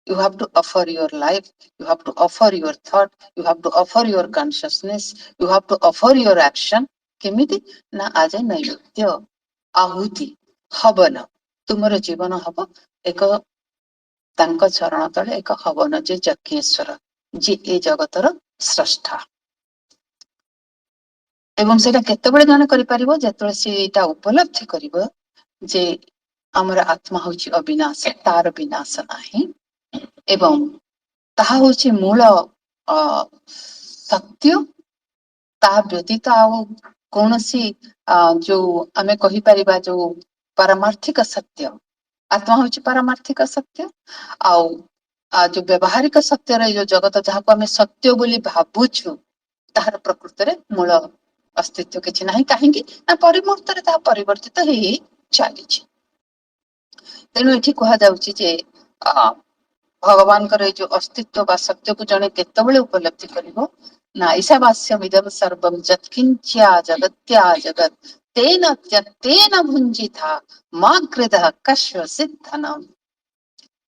You have to offer your life, you have to offer your thought, you have to offer your consciousness, you have to offer your action. କେମିତି ନା ଆଜ ଏ ନୈବେଦ୍ୟ, ଆହୁତି, ହବନ। ତୁମର ଜୀବନ ହବ ଏକ ତାଙ୍କ ଚରଣ ତଳେ ଏକ ହବନ, ଯେ ଯଜ୍ଞେଶ୍ଵର, ଯେ ଏ ଜଗତର ସ୍ରଷ୍ଟା। ଏବଂ ସେଇଟା କେତେବେଳେ ଜଣେ କରିପାରିବ ଯେତେବେଳେ ସେ ଏଇଟା ଉପଲବ୍ଧି କରିବ ଯେ ଆମର ଆତ୍ମା ହଉଛି ଅବିନାଶ, ତାର ବିନାଶ ନାହିଁ। ଏବଂ ତାହା ହଉଛି ମୂଳ ସତ୍ୟ। ତାହା ବ୍ୟତୀତ ଆଉ କୌଣସି ଯୋଉ ଆମେ କହିପାରିବା ଯୋଉ ପାରମାର୍ଥିକ ସତ୍ୟ, ଆତ୍ମା ହଉଛି ପାରମାର୍ଥିକ ସତ୍ୟ। ଆଉ ଯୋଉ ବ୍ୟବହାରିକ ସତ୍ୟର ଏଇ ଯୋଉ ଜଗତ ଯାହାକୁ ଆମେ ସତ୍ୟ ବୋଲି ଭାବୁଛୁ ତାହାର ପ୍ରକୃତରେ ମୂଳ ଅସ୍ତିତ୍ଵ କିଛି ନାହିଁ। କାହିଁକି ନା ପରିମୂର୍ତ୍ତରେ ତାହା ପରିବର୍ତ୍ତିତ ହେଇ ହେଇ ଚାଲିଛି। ତେଣୁ ଏଠି କୁହାଯାଉଛି ଯେ ଭଗବାନଙ୍କର ଏଇ ଯୋଉ ଅସ୍ତିତ୍ଵ ବା ସତ୍ୟକୁ ଜଣେ କେତେବେଳେ ଉପଲବ୍ଧି କରିବ ନା ଈଶାବାସ୍ୟମିଦଂ ସର୍ବଂ ଯତ୍କିଞ୍ଚ ଜଗତ୍ୟା ଜଗତ୍ ତେନ ତ୍ୟକ୍ତେନ ଭୁଞ୍ଜିଥା ମା କ୍ରୋଧଃ କସ୍ୟଚିତ୍ ଧନମ୍।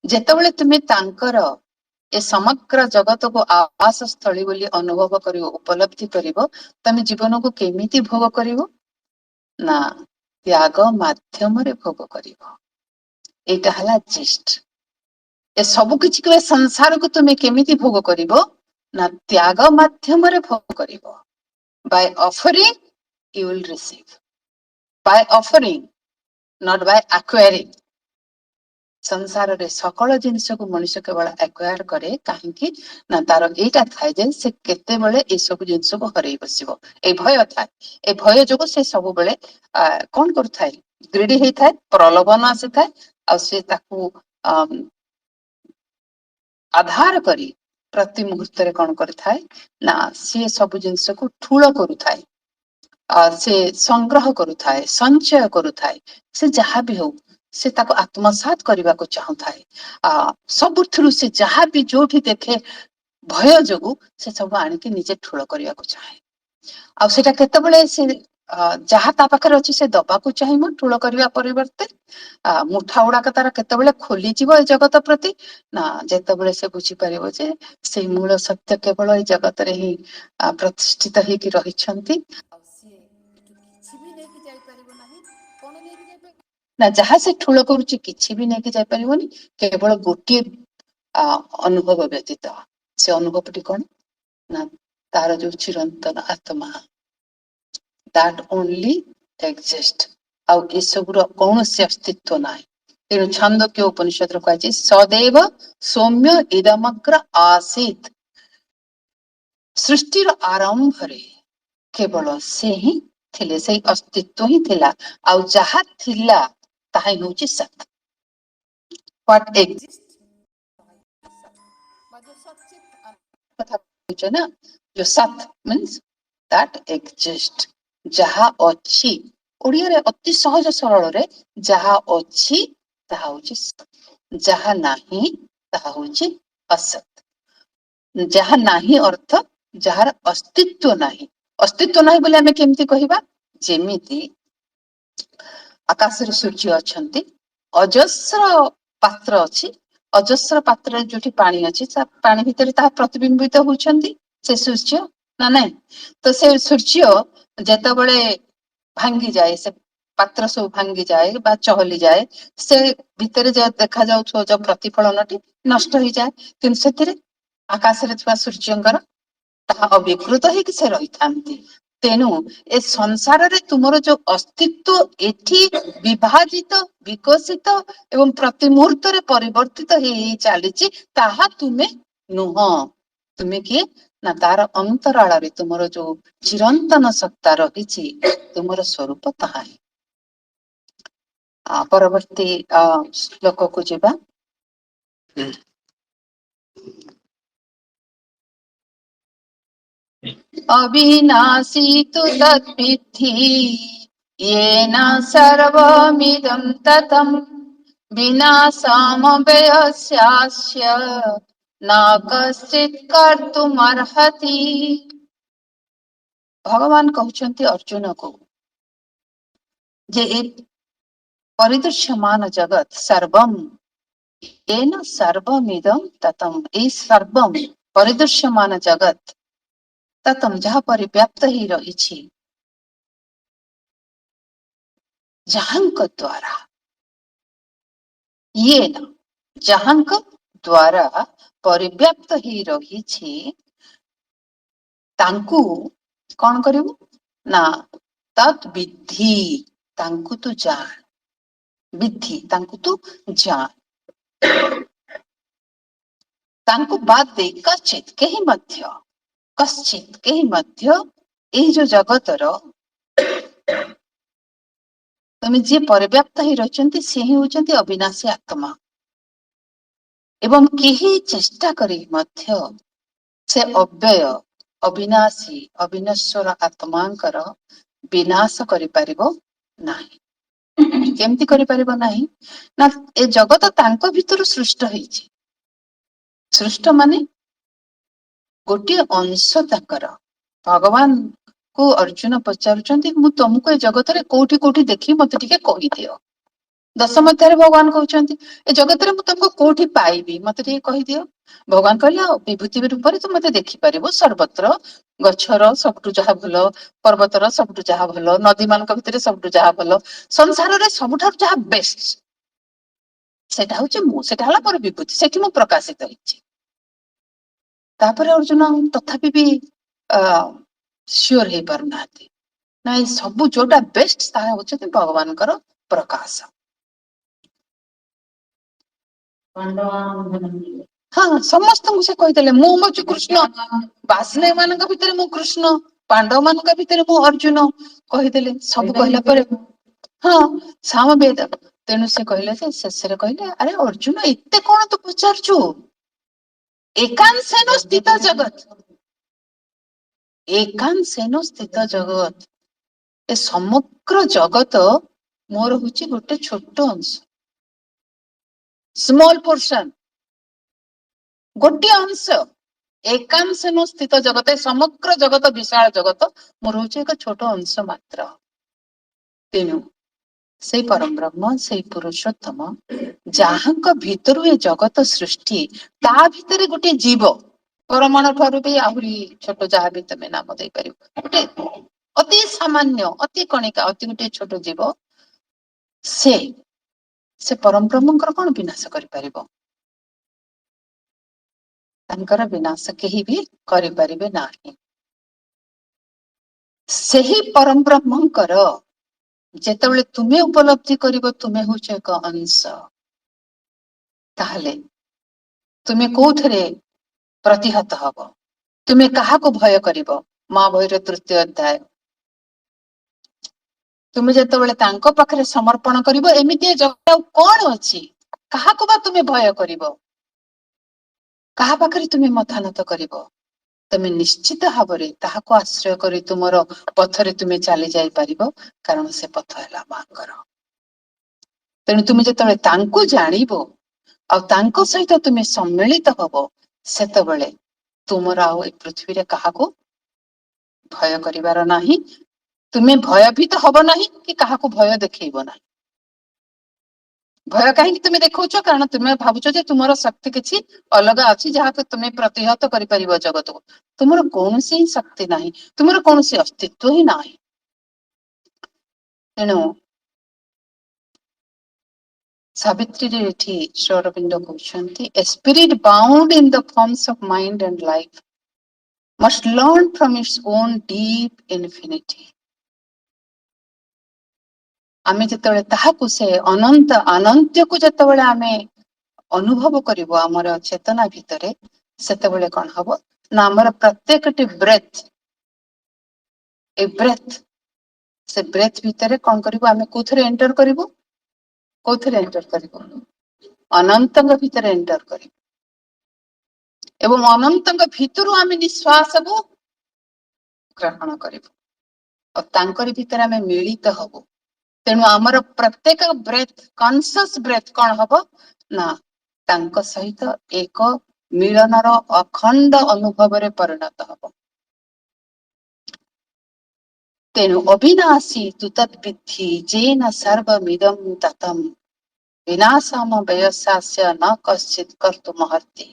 ଯେତେବେଳେ ତୁମେ ତାଙ୍କର ଏ ସମଗ୍ର ଜଗତକୁ ଆବାସ ସ୍ଥଳୀ ବୋଲି ଅନୁଭବ କରିବ, ଉପଲବ୍ଧି କରିବ, ତମେ ଜୀବନକୁ କେମିତି ଭୋଗ କରିବ ନା ତ୍ୟାଗ ମାଧ୍ୟମରେ ଭୋଗ କରିବ। ଏଇଟା ହେଲା ଜିଷ୍ଟ। ଏ ସବୁ କିଛି କୁ, ଏ ସଂସାରକୁ ତୁମେ କେମିତି ଭୋଗ କରିବ ନା ତ୍ୟାଗ ମାଧ୍ୟମରେ ଭୋଗ କରିବ। By offering you will receive, by offering not by acquiring। ସଂସାରରେ ସକଳ ଜିନିଷକୁ ମଣିଷ କେବଳ ଆକ୍ୱାର କରେ କାହିଁକି ନା ତାର ଏଇଟା ଥାଏ ଯେ ସେ କେତେବେଳେ ଏଇ ସବୁ ଜିନିଷକୁ ହରେଇ ବସିବ, ଏଇ ଭୟ ଥାଏ। ଏ ଭୟ ଯୋଗୁ ସେ ସବୁବେଳେ କଣ କରୁଥାଏ, ଗ୍ରୀଡି ହେଇଥାଏ, ପ୍ରଲୋଭନ ଆସିଥାଏ, ଆଉ ସେ ତାକୁ ଆଧାର କରି ପ୍ରତି ମୁହୂର୍ତ୍ତରେ କଣ କରିଥାଏ ନା ସିଏ ସବୁ ଜିନିଷକୁ ଠୁଳ କରୁଥାଏ। ସେ ସଂଗ୍ରହ କରୁଥାଏ, ସଞ୍ଚୟ କରୁଥାଏ, ସେ ଯାହା ବି ହଉ ସେ ତାକୁ ଆତ୍ମସାତ କରିବାକୁ ଚାହୁଁଥାଏ। ସବୁଥିରୁ ସେ ଯାହା ବି ଯୋଉଠି ଦେଖେ ଭୟ ଯୋଗୁ ସେ ସବୁ ଆଣିକି ନିଜେ ଠୁଳ କରିବାକୁ ଚାହେଁ। ଆଉ ସେଇଟା କେତେବେଳେ ସେ ଯାହା ତା ପାଖରେ ଅଛି ସେ ଦବାକୁ ଚାହିଁବ ଠୁଳ କରିବା ପରିବର୍ତ୍ତେ। ମୁଠା ଗୁଡାକ ତାର କେତେବେଳେ ଖୋଲିଯିବ ଏ ଜଗତ ପ୍ରତି ନା ଯେତେବେଳେ ସେ ବୁଝିପାରିବ ଯେ ସେଇ ମୂଳ ସତ୍ୟ କେବଳ ଏଇ ଜଗତରେ ହିଁ ପ୍ରତିଷ୍ଠିତ ହେଇକି ରହିଛନ୍ତି। ଆଉ ସିଏ କିଛି ବି ନେଇକି ଯାଇପାରିବ ନାହିଁ। କଣ ନେଇକି ଯାଇପାରିବ ନା ଯାହା ସେ ଠୁଳ କରୁଛି କିଛି ବି ନେଇକି ଯାଇପାରିବନି, କେବଳ ଗୋଟିଏ ଅନୁଭବ ବ୍ୟତୀତ। ସେ ଅନୁଭବଟି କଣ ନା ତାର ଯୋଉ ଚିରନ୍ତନ ଆତ୍ମା, that only exist। ଆଉ ଏସବୁର କୌଣସି ଅସ୍ତିତ୍ଵ ନାହିଁ। ତେଣୁ ଛନ୍ଦୋକ୍ୟ ଉପନିଷଦରେ କୁହାଯାଇଛି ସଦୈବ ସୌମ୍ୟ ଇଦମଗ୍ର ଆସୀତ୍। ସୃଷ୍ଟିର ଆରମ୍ଭରେ କେବଳ ସେ ହିଁ ଥିଲେ, ସେଇ ଅସ୍ତିତ୍ଵ ହିଁ ଥିଲା। ଆଉ ଯାହା ଥିଲା ତାହା ହିଁ ହଉଛି ସତ୍। What exists କଥା କହୁଛ ନା, ଯୋଉ ସତ୍ means that exist, ଯାହା ଅଛି। ଓଡିଆରେ ଅତି ସହଜ ସରଳରେ ଯାହା ଅଛି ତାହା ହଉଛି ସତ୍, ଯାହା ନାହିଁ ତାହା ହଉଛି ଅସତ୍। ଯାହା ନାହିଁ ଅର୍ଥ ଯାହାର ଅସ୍ତିତ୍ଵ ନାହିଁ। ଅସ୍ତିତ୍ଵ ନାହିଁ ବୋଲି ଆମେ କେମିତି କହିବା, ଯେମିତି ଆକାଶରେ ସୂର୍ଯ୍ୟ ଅଛନ୍ତି, ଅଜସ୍ର ପାତ୍ର ଅଛି, ଅଜସ୍ର ପାତ୍ରରେ ଯୋଉଠି ପାଣି ଅଛି ପାଣି ଭିତରେ ତାହା ପ୍ରତିବିମ୍ବିତ ହଉଛନ୍ତି। ସେ ସୂର୍ଯ୍ୟ ନା ନାଇଁ? ତ ସେ ସୂର୍ଯ୍ୟ ଯେତେବେଳେ ଭାଙ୍ଗି ଯାଏ, ସେ ପାତ୍ର ସବୁ ଭାଙ୍ଗି ଯାଏ ବା ଚହଲି ଯାଏ, ସେ ଭିତରେ ଯୋଉ ଦେଖାଯାଉଥିବା ଯୋଉ ପ୍ରତିଫଳନଟି ନଷ୍ଟ ହେଇଯାଏ, କିନ୍ତୁ ସେଥିରେ ଆକାଶରେ ଥିବା ସୂର୍ଯ୍ୟଙ୍କର ତାହା ଅବିକୃତ ହେଇକି ସେ ରହିଥାନ୍ତି। ତେଣୁ ଏ ସଂସାରରେ ତୁମର ଯୋଉ ଅସ୍ତିତ୍ଵ ଏଠି ବିଭାଜିତ, ବିକଶିତ ଏବଂ ପ୍ରତି ମୁହୂର୍ତ୍ତରେ ପରିବର୍ତ୍ତିତ ହେଇ ହେଇ ଚାଲିଛି, ତାହା ତୁମେ ନୁହଁ। ତୁମେ କିଏ? ନା ତାର ଅନ୍ତରାଳରେ ତୁମର ଯୋଉ ଚିରନ୍ତନ ସତ୍ତା ରହିଛି, ତୁମର ସ୍ୱରୂପ ତାହା ହିଁ। ପରବର୍ତ୍ତୀ ଶ୍ଲୋକକୁ ଯିବା। अविनाशी तु तद्विद्धि येन सर्वमिदं ततं विनाशमव्ययस्यास्य न कश्चित् कर्तुमर्हति। भगवान कहउଛନ୍ତି अर्जुनको जे ए परिदृश्यमान जगत सर्वम येन सर्वमिदं ततं, ए सर्वम परिदृश्यमान जगत ततम जहाँ परिव्याप्त ही रही, जहांक द्वारा, ये न जहांक द्वारा परिव्याप्त ही रही, तांकु कौन करिवु ना तत् विद्धि, तांकु तू जान, विद्धि तांकु तू जान, तांकु बात दे कश्चित केहि मध्य, कश्चित केहि मध्य ए जो जगतर तुम जी परिव्याप्त ही रही, सी ही होचंती अविनाशी आत्मा। एवं केही चेष्टा करी मध्य से अव्यय, अविनाशी, अविनश्वर आत्मांकर विनाश करि परिबो नाही। केमती करि परिबो नाही ना ए जगत तांको भितर सृष्ट होईछि। सृष्ट माने गोटे अंश ताकर। भगवान को अर्जुन पचारुचंती मु तुमको ए जगत रे कोठी कोठी देखि मते टिके कहि दियो। दशम अध्याय भगवान कहउचंती ए जगत रे मु तुमको कोठी पाइबी मते टिके कहि दियो। भगवान कहले विभूति रूप रे तू मते देखि परिबो सर्वत्र, गछर सबटु जहा भलो, पर्वतर सबटु जहा भलो, नदी मानक भितरे सबटु जहा भलो, संसार रे सबठार जहा बेस्ट सेटा होचे मु, सेटा हला पर विभूति, सेठी मु प्रकाशित होइछि। तापर अर्जुन तथापि भी श्योर हे पारुनाथि ना ए सब जोटा बेस्ट ताहा होचे भगवानकर प्रकाश। हाँ समस्त से कहीदेले मु मचु कृष्ण, वासुदेव मानक भितर मु कृष्ण, पांडव मानक भितर मु अर्जुन कहीदेले। सब कहला पर हाँ सामवेद, तेणु से कहले जे शेष रे कहले अरे अर्जुन एते कोन तू पचारछु, एकांशेन स्थित जगत, एकांशेन स्थित जगत, ए समग्र जगत मोर होची गोटे छोट अंश, स्मॉल पोर्शन, गोटे अंश, एकांशेन स्थित जगत, समग्र जगत विशाल जगत मोर होची एक छोट अंश मात्र। तेणु से परम ब्रह्म, से पुरुषोत्तम जहांक भितरु ए जगत सृष्टि, ता भितरे गोटे जीव, परमाणु ठारू भी आहुरी छोट जहा भी तमे नाम दे परिबो, गोटे अति सामान्य, अति कणिका, अति गोटे छोट जीव, से परम ब्रह्मंकर कोन विनाश करि परिबो? तांकर विनाश केही भी करि परिबे नाही। सेही परम ब्रह्मंकर जेतेबेले तुमे उपलब्धि करिबो तुमे होछ एक अंश, ताहले तुमे कोथरे प्रतिहत हब, तुमे काहाको भय करिबो? महाभैर तृतीय अध्याय, तुमे जेतेबेले तांको पाखरे समर्पण करिबो, एमिति जगत कोन अछि, काहाको बा तुमे भय करिबो, काहा पाखरे तुमे मथानत करिबो? तुमे निश्चित भावरे ताहाको आश्रय करी तुमरो पथरे तुमे चली जाई परिबो, कारण से पथ हैला मांकर। तेणु तुमे जेतेबेले तांको जानिबो आ तांको सहित तुमे सम्मिलित हबो, सेतेबेले तुमर आउ ए पृथ्वी रे काहाको भय करिवार नाही, तुमे भयभीत हब नाही कि काहाको भय देखैबो नाही। ଭୟ କାହିଁକି ତୁମେ ଦେଖାଉଛ? କାରଣ ତୁମେ ଭାବୁଛ ଯେ ତୁମର ଶକ୍ତି କିଛି ଅଲଗା ଅଛି, ଯାହାକୁ ତୁମେ ପ୍ରତିହତ କରିପାରିବ ଜଗତକୁ। ତୁମର କୌଣସି ହିଁ ଶକ୍ତି ନାହିଁ, ତୁମର କୌଣସି ଅସ୍ତିତ୍ଵ ହିଁ ନାହିଁ। ତେଣୁ ସାବିତ୍ରୀରେ ଏଠି ଶ୍ରୀ ଅରବିନ୍ଦ କହୁଛନ୍ତି, a spirit bound in the forms of mind and life must learn from its own deep infinity. ଆମେ ଯେତେବେଳେ ତାହାକୁ, ସେ ଅନନ୍ତ ଅନନ୍ତ୍ୟକୁ ଯେତେବେଳେ ଆମେ ଅନୁଭବ କରିବୁ ଆମର ଚେତନା ଭିତରେ, ସେତେବେଳେ କଣ ହବ ନା ଆମର ପ୍ରତ୍ୟେକଟି ବ୍ରେଥ, ଏ ବ୍ରେଥ, ସେ ବ୍ରେଥ ଭିତରେ କଣ କରିବୁ, ଆମେ କୋଉଥିରେ ଏଣ୍ଟର କରିବୁ? କୋଉଥିରେ ଏଣ୍ଟର କରିବୁ? ଅନନ୍ତଙ୍କ ଭିତରେ ଏଣ୍ଟର କରିବୁ। ଏବଂ ଅନନ୍ତଙ୍କ ଭିତରୁ ଆମେ ନିଶ୍ୱାସକୁ ଗ୍ରହଣ କରିବୁ ଆଉ ତାଙ୍କରି ଭିତରେ ଆମେ ମିଳିତ ହବୁ। ତେଣୁ ଆମର ପ୍ରତ୍ୟେକ ବ୍ରେଥ, କନସିୟସ ବ୍ରେଥ କଣ ହବ ନା ତାଙ୍କ ସହିତ ଏକ ମିଳନର ଅଖଣ୍ଡ ଅନୁଭବରେ ପରିଣତ ହବ। ତେଣୁ ଅବିନାଶୀ ତୁ ତଦ୍ବିଧି ଯେନ ସର୍ବମିଦଂ ତତମ୍ ବିନାଶମ ବୟସାସ୍ୟ ନ କଶ୍ଚିତ୍ କର୍ତ୍ତୁମହର୍ତି।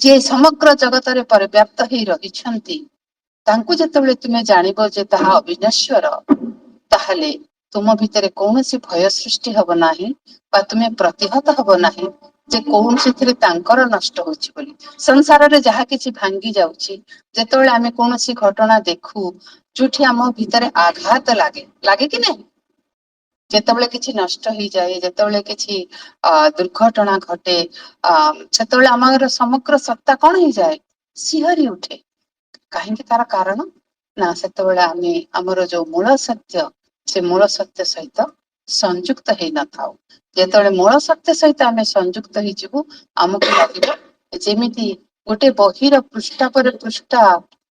ଯିଏ ସମଗ୍ର ଜଗତରେ ପରିବ୍ୟାପ୍ତ ହେଇ ରହିଛନ୍ତି, ତାଙ୍କୁ ଯେତେବେଳେ ତୁମେ ଜାଣିବ ଯେ ତାହା ଅବିନଶ୍ୱର, ତାହେଲେ ତୁମ ଭିତରେ କୌଣସି ଭୟ ସୃଷ୍ଟି ହବ ନାହିଁ ବା ତୁମେ ପ୍ରତିହତ ହବ ନାହିଁ ଯେ କୌଣସିଥିରେ ତାଙ୍କର ନଷ୍ଟ ହଉଛି ବୋଲି। ସଂସାରରେ ଯାହା କିଛି ଭାଙ୍ଗି ଯାଉଛି, ଯେତେବେଳେ ଆମେ କୌଣସି ଘଟଣା ଦେଖୁ ଯୋଉଠି ଆମ ଭିତରେ ଆଘାତ ଲାଗେ, ଲାଗେ କି ନାହିଁ? ଯେତେବେଳେ କିଛି ନଷ୍ଟ ହେଇଯାଏ, ଯେତେବେଳେ କିଛି ଦୁର୍ଘଟଣା ଘଟେ, ସେତେବେଳେ ଆମର ସମଗ୍ର ସତ୍ତା କଣ ହେଇଯାଏ? ଶିହରି ଉଠେ। କାହିଁକି? ତାର କାରଣ ନା ସେତେବେଳେ ଆମେ ଆମର ଯୋଉ ମୂଳ ସତ୍ୟ, ସେ ମୂଳ ସତ୍ୟ ସହିତ ସଂଯୁକ୍ତ ହେଇନଥାଉ। ଯେତେବେଳେ ମୂଳ ସତ୍ୟ ସହିତ ଆମେ ସଂଯୁକ୍ତ ହେଇଯିବୁ, ଆମକୁ ଲାଗିବ ଯେମିତି ଗୋଟେ ବହିର ପୃଷ୍ଠା ପରେ ପୃଷ୍ଠା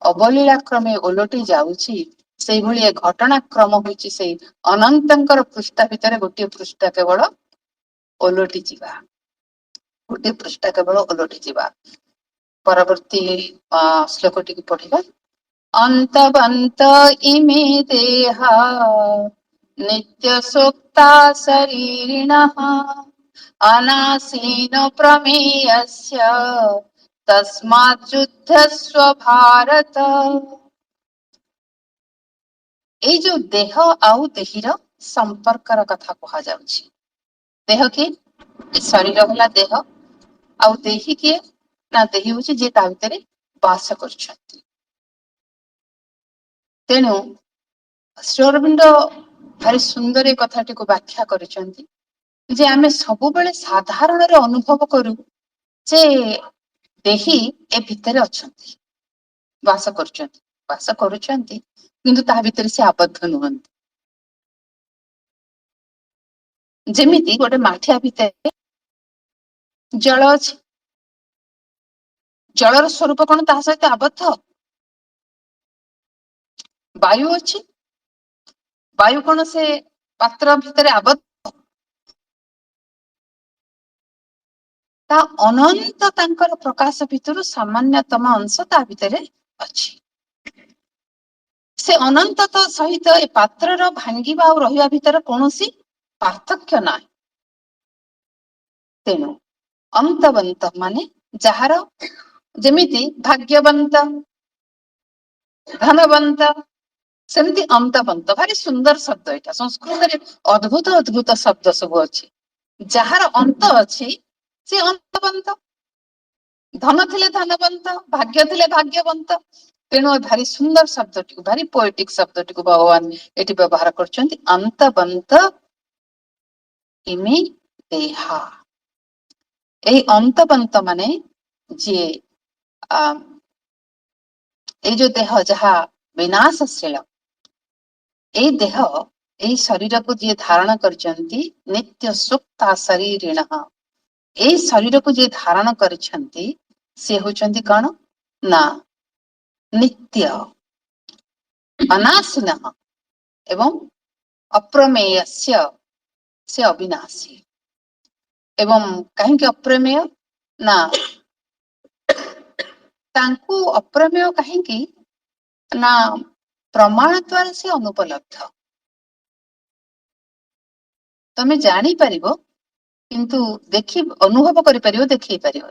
ଅବଲୀଳା କ୍ରମେ ଓଲଟି ଯାଉଛି, ସେଇଭଳି ଏ ଘଟଣାକ୍ରମ ହଉଛି ସେଇ ଅନନ୍ତଙ୍କର ପୃଷ୍ଠା ଭିତରେ ଗୋଟିଏ ପୃଷ୍ଠା କେବଳ ଓଲଟି ଯିବା, ଗୋଟିଏ ପୃଷ୍ଠା କେବଳ ଓଲଟି ଯିବା। ପରବର୍ତ୍ତୀ ଶ୍ଲୋକଟିକୁ ପଢିବା। ଅନ୍ତବନ୍ତ ଇମେ ଦେହା ନିତ୍ୟ ସୋକ୍ତା ଶରୀରିଣଃ ଅନାସୀନ ପ୍ରମେୟସ୍ୟ ତସ୍ମାତ୍ ଯୁଦ୍ଧସ୍ୱ ଭାରତ। ଏଇ ଯୋଉ ଦେହ ଆଉ ଦେହୀର ସମ୍ପର୍କର କଥା କୁହାଯାଉଛି। ଦେହ କିଏ? ଏ ଶରୀର ହେଲା ଦେହ। ଆଉ ଦେହି କିଏ? ନା ଦେହି ହଉଛି ଯିଏ ତା ଭିତରେ ବାସ କରୁଛନ୍ତି। ତେଣୁ ଶ୍ରୀ ଅରବିନ୍ଦ ଭାରି ସୁନ୍ଦର ଏ କଥାଟିକୁ ବ୍ୟାଖ୍ୟା କରିଛନ୍ତି ଯେ ଆମେ ସବୁବେଳେ ସାଧାରଣରେ ଅନୁଭବ କରୁ ଯେ ଦେହି ଏ ଭିତରେ ଅଛନ୍ତି, ବାସ କରୁଛନ୍ତି। ବାସ କରୁଛନ୍ତି କିନ୍ତୁ ତାହା ଭିତରେ ସେ ଆବଦ୍ଧ ନୁହନ୍ତି। ଯେମିତି ଗୋଟେ ମାଠିଆ ଭିତରେ ଜଳ ଅଛି, ଜଳର ସ୍ୱରୂପ କଣ ତାହା ସହିତ ଆବଦ୍ଧ? ବାୟୁ ଅଛି, ବାୟୁ କଣ ସେ ପାତ୍ର ଭିତରେ ଆବଦ୍ଧ? ତା ଅନନ୍ତ ତାଙ୍କର ପ୍ରକାଶ ଭିତରୁ ସାମାନ୍ୟତମ ଅଂଶ ତା ଭିତରେ ଅଛି। ସେ ଅନନ୍ତତା ସହିତ ଏ ପାତ୍ରର ଭାଙ୍ଗିବା ଆଉ ରହିବା ଭିତରେ କୌଣସି ପାର୍ଥକ୍ୟ ନାହିଁ। ତେଣୁ ଅନ୍ତବନ୍ତ ମାନେ ଯାହାର, ଯେମିତି ଭାଗ୍ୟବନ୍ତ, ଧନବନ୍ତ, ସେମିତି ଅନ୍ତବନ୍ତ। ଭାରି ସୁନ୍ଦର ଶବ୍ଦ ଏଇଟା, ସଂସ୍କୃତରେ ଅଦ୍ଭୁତ ଅଦ୍ଭୁତ ଶବ୍ଦ ସବୁ ଅଛି। ଯାହାର ଅନ୍ତ ଅଛି ସେ ଅନ୍ତବନ୍ତ। ଧନ ଥିଲେ ଧନବନ୍ତ, ଭାଗ୍ୟ ଥିଲେ ଭାଗ୍ୟବନ୍ତ। ତେଣୁ ଭାରି ସୁନ୍ଦର ଶବ୍ଦଟିକୁ, ଭାରି ପୋଏଟିକ ଶବ୍ଦଟିକୁ ଭଗବାନ ଏଠି ବ୍ୟବହାର କରୁଛନ୍ତି, ଅନ୍ତବନ୍ତ ଇମେ ଦେହା। ଏଇ ଅନ୍ତବନ୍ତ ମାନେ ଯିଏ ଆ ଏଇ ଯୋଉ ଦେହ ଯାହା ବିନାଶଶୀଳ, ଏଇ ଦେହ, ଏଇ ଶରୀରକୁ ଯିଏ ଧାରଣ କରିଛନ୍ତି, ନିତ୍ୟ ସୁକ୍ତା ଶରୀରିଣଃ, ଏଇ ଶରୀରକୁ ଯିଏ ଧାରଣ କରିଛନ୍ତି, ସେ ହଉଛନ୍ତି କଣ ନା ନିତ୍ୟ, ଅନାଶୀନଃ ଏବଂ ଅପ୍ରମେୟସ୍ୟ, ସେ ଅବିନାଶୀ। ଏବଂ କାହିଁକି ଅପ୍ରମେୟ? ନା ତାଙ୍କୁ ଅପ୍ରମେୟ କାହିଁକି ନା ପ୍ରମାଣ ଦ୍ୱାରା ସେ ଅନୁପଲବ୍ଧ। ତମେ ଜାଣିପାରିବ କିନ୍ତୁ ଅନୁଭବ କରିପାରିବ, ଦେଖେଇ ପାରିବ।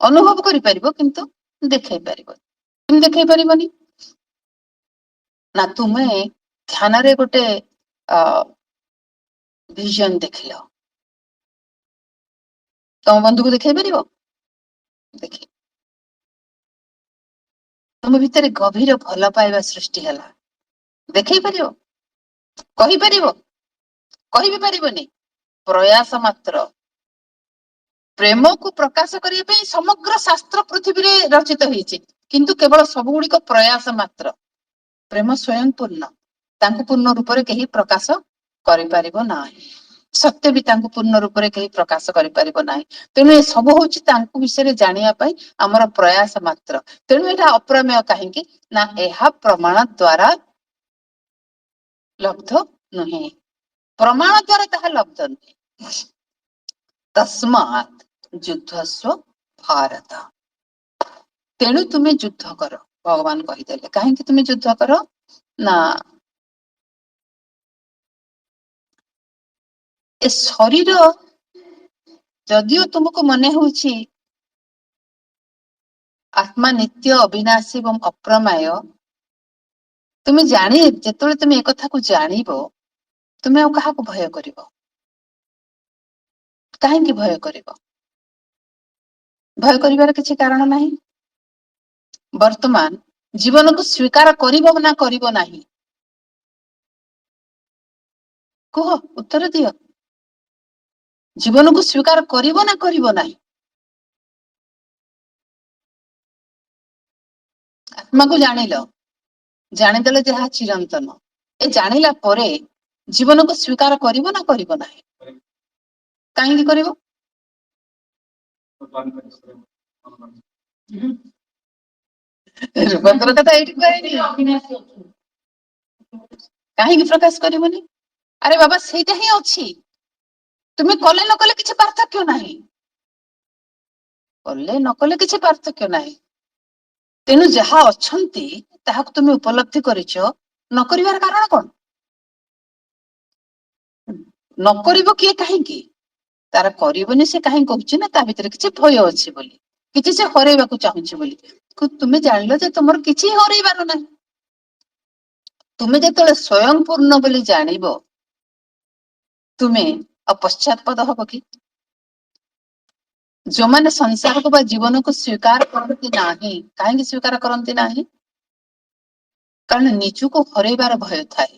ଅନୁଭବ କରିପାରିବ କିନ୍ତୁ ଦେଖେଇ ପାରିବନି। କେମିତି ଦେଖେଇ ପାରିବନି? ନା ତୁମେ ଧ୍ୟାନରେ ଗୋଟେ ଭିଜନ ଦେଖିଲ, ତମ ବନ୍ଧୁକୁ ଦେଖେଇ ପାରିବ? ଦେଖେଇ। ତମ ଭିତରେ ଗଭୀର ଭଲ ପାଇବା ସୃଷ୍ଟି ହେଲା, ଦେଖେଇ ପାରିବ? କହିପାରିବ? କହିବି ପାରିବନି। ପ୍ରୟାସ ମାତ୍ର। ପ୍ରେମକୁ ପ୍ରକାଶ କରିବା ପାଇଁ ସମଗ୍ର ଶାସ୍ତ୍ର ପୃଥିବୀରେ ରଚିତ ହେଇଛି, କିନ୍ତୁ କେବଳ ସବୁ ଗୁଡିକ ପ୍ରୟାସ ମାତ୍ର। ପ୍ରେମ ସ୍ୱୟଂ ପୂର୍ଣ୍ଣ, ତାଙ୍କୁ ପୂର୍ଣ୍ଣ ରୂପରେ କେହି ପ୍ରକାଶ କରିପାରିବ ନାହିଁ। ସତ୍ୟ ବି ତାଙ୍କୁ ପୂର୍ଣ୍ଣ ରୂପରେ କେହି ପ୍ରକାଶ କରିପାରିବ ନାହିଁ। ତେଣୁ ଏ ସବୁ ହଉଛି ତାଙ୍କୁ ବିଷୟରେ ଜାଣିବା ପାଇଁ ଆମର ପ୍ରୟାସ ମାତ୍ର। ତେଣୁ ଏଇଟା ଅପ୍ରମେୟ କାହିଁକି? ନା ଏହା ପ୍ରମାଣ ଦ୍ଵାରା ଲବ୍ଧ ନୁହେଁ, ପ୍ରମାଣ ଦ୍ଵାରା ତାହା ଲବ୍ଧ ନୁହେଁ। ତସ୍ମାତ୍ ଯୁଦ୍ଧସ୍ୱ ଭାରତ। ତେଣୁ ତୁମେ ଯୁଦ୍ଧ କର, ଭଗବାନ କହିଦେଲେ। କାହିଁକି ତୁମେ ଯୁଦ୍ଧ କର? ନା ଏ ଶରୀର ଯଦିଓ ତୁମକୁ ମନେ ହଉଛି ଆତ୍ମା ନିତ୍ୟ, ଅବିନାଶୀ ଏବଂ ଅପ୍ରମେୟ, ଯେତେବେଳେ ତୁମେ ଏକଥାକୁ ଜାଣିବ, ତୁମେ ଆଉ କାହାକୁ ଭୟ କରିବ? କାହିଁକି ଭୟ କରିବ? ଭୟ କରିବାର କିଛି କାରଣ ନାହିଁ। ବର୍ତ୍ତମାନ ଜୀବନକୁ ସ୍ୱୀକାର କରିବ ନା କରିବ ନାହିଁ? କୁହ, ଉତ୍ତର ଦିଅ। ଜୀବନକୁ ସ୍ୱୀକାର କରିବ ନା କରିବ ନାହିଁ? ଆତ୍ମାକୁ ଜାଣିଲ, ଜାଣିଦେଲେ ଯାହା ଚିରନ୍ତନ। ଏ ଜାଣିଲା ପରେ ଜୀବନକୁ ସ୍ୱୀକାର କରିବ ନା କରିବ ନାହିଁ? କାହିଁକି କରିବ? ରୂପାନ୍ତର କଥା ଏଇଠି କୁହାହେଇନି। କାହିଁକି ପ୍ରକାଶ କରିବନି? ଆରେ ବାବା, ସେଇଟା ହିଁ ଅଛି। ତୁମେ କଲେ ନ କଲେ କିଛି ପାର୍ଥକ୍ୟ ନାହିଁ। କଲେ ନ କଲେ କିଛି ପାର୍ଥକ୍ୟ ନାହିଁ। ତେଣୁ ଯାହା ଅଛନ୍ତି ତାହାକୁ ତୁମେ ଉପଲବ୍ଧି କରିଛ, ନ କରିବାର କାରଣ କଣ? ନ କରିବ କିଏ କାହିଁକି? ତାର କରିବନି ସେ କାହିଁ କହୁଛି? ନା ତା ଭିତରେ କିଛି ଭୟ ଅଛି ବୋଲି, କିଛି ସେ ହରେଇବାକୁ ଚାହୁଁଛି ବୋଲି। ତୁମେ ଜାଣିଲ ଯେ ତୁମର କିଛି ହରେଇବାର ନାହିଁ। ତୁମେ ଯେତେବେଳେ ସ୍ୱୟଂ ପୂର୍ଣ୍ଣ ବୋଲି ଜାଣିବ, ତୁମେ ଆଉ ପଶ୍ଚାତପଦ ହବ କି? ଯୋଉମାନେ ସଂସାରକୁ ବା ଜୀବନକୁ ସ୍ୱୀକାର କରନ୍ତି ନାହିଁ, କାହିଁକି ସ୍ୱୀକାର କରନ୍ତି ନାହିଁ? କାରଣ ନିଜକୁ ହରେଇବାର ଭୟ ଥାଏ।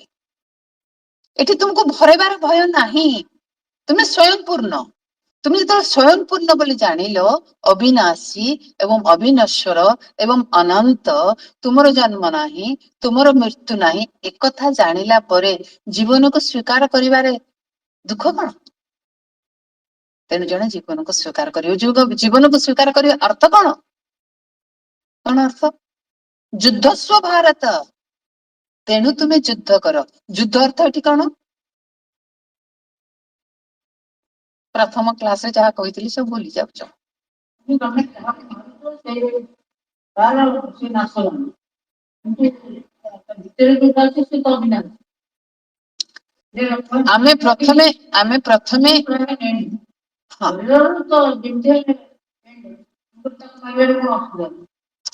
ଏଠି ତୁମକୁ ହରେଇବାର ଭୟ ନାହିଁ, ତୁମେ ସ୍ୱୟଂ ପୂର୍ଣ୍ଣ। ତୁମେ ଯେତେବେଳେ ସ୍ୱୟଂ ପୂର୍ଣ୍ଣ ବୋଲି ଜାଣିଲ, ଅବିନାଶୀ ଏବଂ ଅବିନଶ୍ୱର ଏବଂ ଅନନ୍ତ, ତୁମର ଜନ୍ମ ନାହିଁ, ତୁମର ମୃତ୍ୟୁ ନାହିଁ, ଏକଥା ଜାଣିଲା ପରେ ଜୀବନକୁ ସ୍ୱୀକାର କରିବାରେ ଦୁଃଖ କଣ? ତେଣୁ ଜଣେ ଜୀବନକୁ ସ୍ୱୀକାର କରିବ। ଜୀବନକୁ ସ୍ୱୀକାର କରିବା ଅର୍ଥ କଣ? କଣ ଅର୍ଥ? ଯୁଦ୍ଧସ୍ୱ ଭାରତ। ତେଣୁ ତୁମେ ଯୁଦ୍ଧ କର। ଯୁଦ୍ଧ ଅର୍ଥ ଏଠି କଣ? ପ୍ରଥମ କ୍ଲାସରେ ଯାହା କହିଥିଲି ସବୁ ଭୁଲି ଯାଉଛ। ଆମେ ପ୍ରଥମେ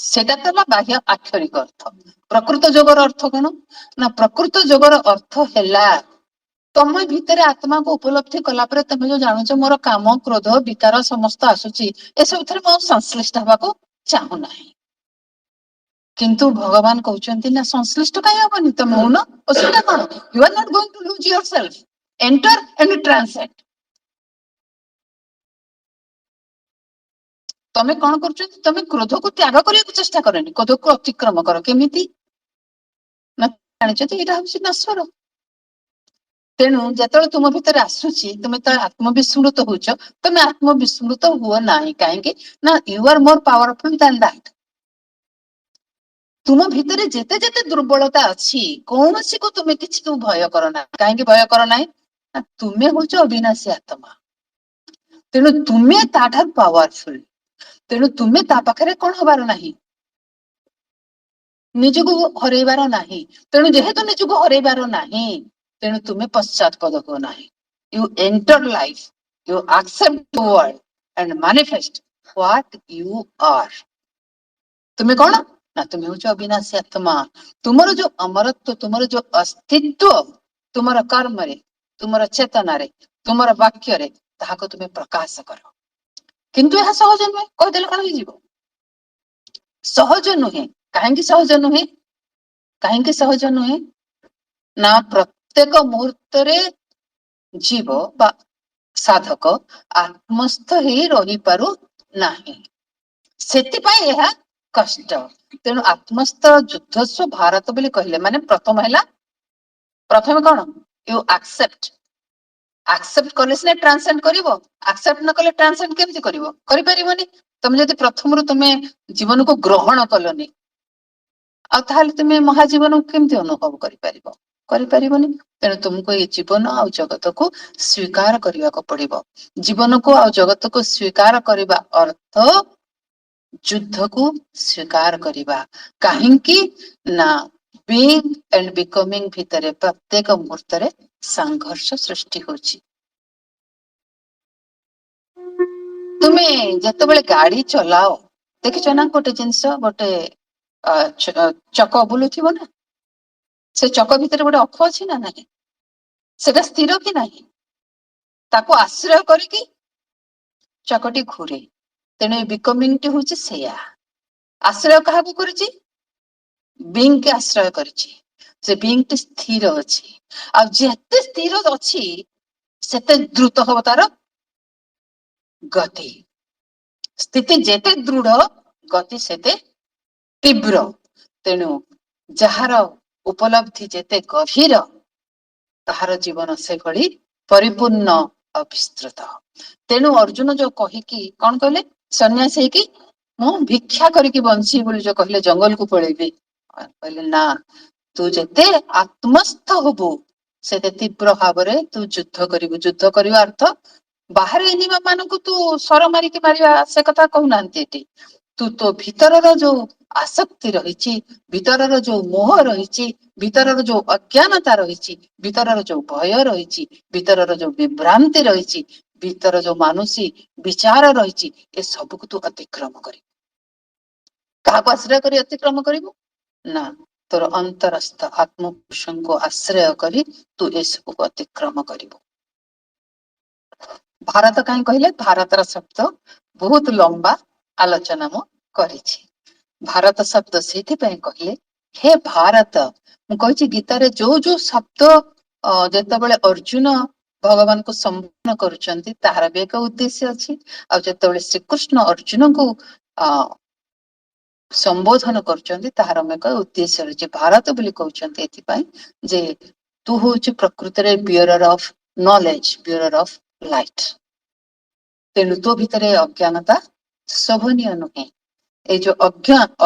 ସେଟା ତ ହେଲା ବାହ୍ୟ ଆକ୍ଷରିକ ଅର୍ଥ। ପ୍ରକୃତ ଯୋଗର ଅର୍ଥ କଣ? ନା ପ୍ରକୃତ ଯୋଗର ଅର୍ଥ ହେଲା, ତମେ ଭିତରେ ଆତ୍ମାକୁ ଉପଲବ୍ଧି କଲା ପରେ ତମେ ଯୋଉ ଜାଣୁଛ ମୋର କାମ, କ୍ରୋଧ, ବିକାର ସମସ୍ତ ଆସୁଛି, ଏସବୁଥିରେ ମୁଁ ସଂଶ୍ଳିଷ୍ଟ ହବାକୁ ଚାହୁଁନାହିଁ। କିନ୍ତୁ ଭଗବାନ କହୁଛନ୍ତି ନା ସଂଶ୍ଳିଷ୍ଟ କାହିଁ ହବନି? ତମେ ହଉନ। ଅସୁବିଧା କଣ? You are not going to lose yourself. Enter and transcend. ତମେ କଣ କରୁଛନ୍ତି? ତମେ କ୍ରୋଧକୁ ତ୍ୟାଗ କରିବାକୁ ଚେଷ୍ଟା କରନି, କ୍ରୋଧକୁ ଅତିକ୍ରମ କର। କେମିତି? ନା ଜାଣିଛ ଯେ ଏଇଟା ହଉଛି ନଶ୍ୱର। ତେଣୁ ଯେତେବେଳେ ତୁମ ଭିତରେ ଆସୁଛି, ତୁମେ ଯେତେବେଳେ ଆତ୍ମବିସ୍ମୃତ ହଉଛ, ତମେ ଆତ୍ମବିସ୍ମୃତ ହୁଅ ନାହିଁ। କାହିଁକି? ନା you are more powerful than that. ତୁମ ଭିତରେ ଯେତେ ଯେତେ ଦୁର୍ବଳତା ଅଛି, କୌଣସିକୁ ତୁମେ କିଛି ଭୟ କର ନାହିଁ। କାହିଁକି ଭୟ କର ନାହିଁ? ନା ତୁମେ ହଉଛ ଅବିନାଶୀ ଆତ୍ମା। ତେଣୁ ତୁମେ ତାଠାରୁ ପାୱାରଫୁଲ। ତେଣୁ ତୁମେ ତା ପାଖରେ କଣ ହବାର ନାହିଁ? ନିଜକୁ ହରେଇବାର ନାହିଁ। ତେଣୁ ଯେହେତୁ ନିଜକୁ ହରେଇବାର ନାହିଁ, ତେଣୁ ତୁମେ ପଶ୍ଚାତପଦ ହୁଅ ନାହିଁ। You enter life, you accept the world and manifest what you are. ତୁମେ କଣ ନା ତୁମେ ହଉଛ ଅବିନାଶୀ ଆତ୍ମା। ତୁମର ଯୋଉ ଅମରତ୍ୱ, ତୁମର ଯୋଉ ଅସ୍ତିତ୍ୱ, ତୁମର କର୍ମରେ, ତୁମର ଚେତନାରେ, ତୁମର ବାକ୍ୟରେ ତାହାକୁ ତୁମେ ପ୍ରକାଶ କର। କିନ୍ତୁ ଏହା ସହଜ ନୁହେଁ। କହିଦେଲେ କଣ ହେଇଯିବ? ସହଜ ନୁହେଁ। କାହିଁକି ସହଜ ନୁହେଁ? କାହିଁକି ସହଜ ନୁହେଁ? ନା ପ୍ରତ୍ୟେକ ମୁହୂର୍ତ୍ତରେ ଜୀବ ବା ସାଧକ ଆତ୍ମସ୍ଥ ହେଇ ରହିପାରୁ ନାହିଁ। ସେଥିପାଇଁ ଏହା କଷ୍ଟ। ତେଣୁ ଆତ୍ମସ୍ଥ ଯୁଦ୍ଧସ୍ୱ ଭାରତ ବୋଲି କହିଲେ ମାନେ ପ୍ରଥମ ହେଲା, ପ୍ରଥମେ କଣ? You accept. ଆକ୍ସେପ୍ଟ କଲେ ସିନା ଟ୍ରାନ୍ସେଣ୍ଡ କରିବ। ଆକ୍ସେପ୍ଟ ନ କଲେ ଟ୍ରାନ୍ସେଣ୍ଡ କେମିତି କରିବ? କରିପାରିବନି। ତମେ ଯଦି ପ୍ରଥମରୁ ତୁମେ ଜୀବନକୁ ଗ୍ରହଣ କଲନି, ଆଉ ତାହେଲେ ତୁମେ ମହାଜୀବନକୁ କେମିତି ଅନୁଭବ କରିପାରିବ? କରିପାରିବନି। ତେଣୁ ତୁମକୁ ଏଇ ଜୀବନ ଆଉ ଜଗତକୁ ସ୍ୱୀକାର କରିବାକୁ ପଡିବ। ଜୀବନକୁ ଆଉ ଜଗତକୁ ସ୍ୱୀକାର କରିବା ଅର୍ଥ ଯୁଦ୍ଧକୁ ସ୍ୱୀକାର କରିବା। କାହିଁକି ନା ବିଇଂ ଆଣ୍ଡ ବିକମିଂ ଭିତରେ ପ୍ରତ୍ୟେକ ମୁହୂର୍ତ୍ତରେ ସଂଘର୍ଷ ସୃଷ୍ଟି ହଉଛି। ତୁମେ ଯେତେବେଳେ ଗାଡି ଚଲାଅ, ଦେଖିଛ ନା ଗୋଟେ ଜିନିଷ, ଗୋଟେ ଚକ ବୁଲୁଥିବ ନା, ସେ ଚକ ଭିତରେ ଗୋଟେ ଅଖ ଅଛି ନା ନାହିଁ? ସେଟା ସ୍ଥିର କି ନାହିଁ? ତାକୁ ଆଶ୍ରୟ କରିକି ଚକଟି ଘୁରେ। ତେଣୁ ଏ ବିକମିଂଟି ହଉଛି ସେଇଆ। ଆଶ୍ରୟ କାହାକୁ କରିଛି? ବିଙ୍ଗ কে ଆଶ୍ରୟ କରିଛି। ସେ ବିଙ୍ଗଟି ସ୍ଥିର ଅଛି। ଆଉ ଯେତେ ସ୍ଥିର ଅଛି ସେତେ ଦ୍ରୁତ ହବ ତାର ଗତି। ସ୍ଥିତି ଯେତେ ଦୃଢ, ଗତି ସେତେ ତୀବ୍ର। ତେଣୁ ଯାହାର ଉପଲବ୍ଧି ଯେତେ ଗଭୀର, ତାହାର ଜୀବନ ସେଭଳି ପରିପୂର୍ଣ୍ଣ ଆଉ ବିସ୍ତୃତ। ତେଣୁ ଅର୍ଜୁନ ଯୋଉ କହିକି କଣ କହିଲେ? ସନ୍ନ୍ୟାସୀ ହେଇକି ମୁଁ ଭିକ୍ଷା କରିକି ବଞ୍ଚିବି ବୋଲି ଯୋଉ କହିଲେ, ଜଙ୍ଗଲକୁ ପଳେଇବି, କହିଲେ ନା, ତୁ ଯେତେ ଆତ୍ମସ୍ଥ ହବୁ ସେତେ ତୀବ୍ର ଭାବରେ ତୁ ଯୁଦ୍ଧ କରିବୁ। ଯୁଦ୍ଧ କରିବା ଅର୍ଥ ବାହାରେ ଏନିମା ମାନଙ୍କୁ ତୁ ସର ମାରିକି ମାରିବା, ସେ କଥା କହୁନାହାନ୍ତି ଏଠି। ତୁ ତୋ ଭିତରର ଯୋଉ ଆସକ୍ତି ରହିଛି, ଭିତରର ଯୋଉ ମୋହ ରହିଛି, ଭିତରର ଯୋଉ ଅଜ୍ଞାନତା ରହିଛି, ଭିତରର ଯୋଉ ଭୟ ରହିଛି, ଭିତରର ଯୋଉ ବିଭ୍ରାନ୍ତି ରହିଛି, ଭିତର ଯୋଉ ମାନୁଷୀ ବିଚାର ରହିଛି, ଏ ସବୁକୁ ତୁ ଅତିକ୍ରମ କରିବୁ। କାହାକୁ ଆଶ୍ରୟ କରି ଅତିକ୍ରମ କରିବୁ? ନା, ତୋର ଅନ୍ତରସ୍ଥ ଆତ୍ମପୁରୁଷଙ୍କୁ ଆଶ୍ରୟ କରି ତୁ ଏସବୁକୁ ଅତିକ୍ରମ କରିବୁ। ଭାରତ କାହିଁ କହିଲେ? ଭାରତର ଶବ୍ଦ ବହୁତ ଲମ୍ବା ଆଲୋଚନା ମୁଁ କରିଛି। ଭାରତ ଶବ୍ଦ ସେଇଥିପାଇଁ କହିଲେ, ହେ ଭାରତ। ମୁଁ କହିଛି ଗୀତାରେ ଯୋଉ ଯୋଉ ଶବ୍ଦ ଯେତେବେଳେ ଅର୍ଜୁନ ଭଗବାନଙ୍କୁ ସମ୍ବୋଧନ କରୁଛନ୍ତି, ତାହାର ବି ଏକ ଉଦ୍ଦେଶ୍ୟ ଅଛି। ଆଉ ଯେତେବେଳେ ଶ୍ରୀକୃଷ୍ଣ ଅର୍ଜୁନଙ୍କୁ ସମ୍ବୋଧନ କରୁଛନ୍ତି, ତାହାର ଏକ ଉଦ୍ଦେଶ୍ୟ ରହିଛି। ଭାରତ ବୋଲି କହୁଛନ୍ତି ଏଥିପାଇଁ ଯେ ତୁ ହଉଛି ପ୍ରକୃତରେ ବିୟରର ଅଫ ନଲେଜ, ବିୟରର ଅଫ ଲାଇଟ। ତେଣୁ ତୋ ଭିତରେ ଅଜ୍ଞାନତା ଶୋଭନୀୟ ନୁହେଁ। এই ଯୋଉ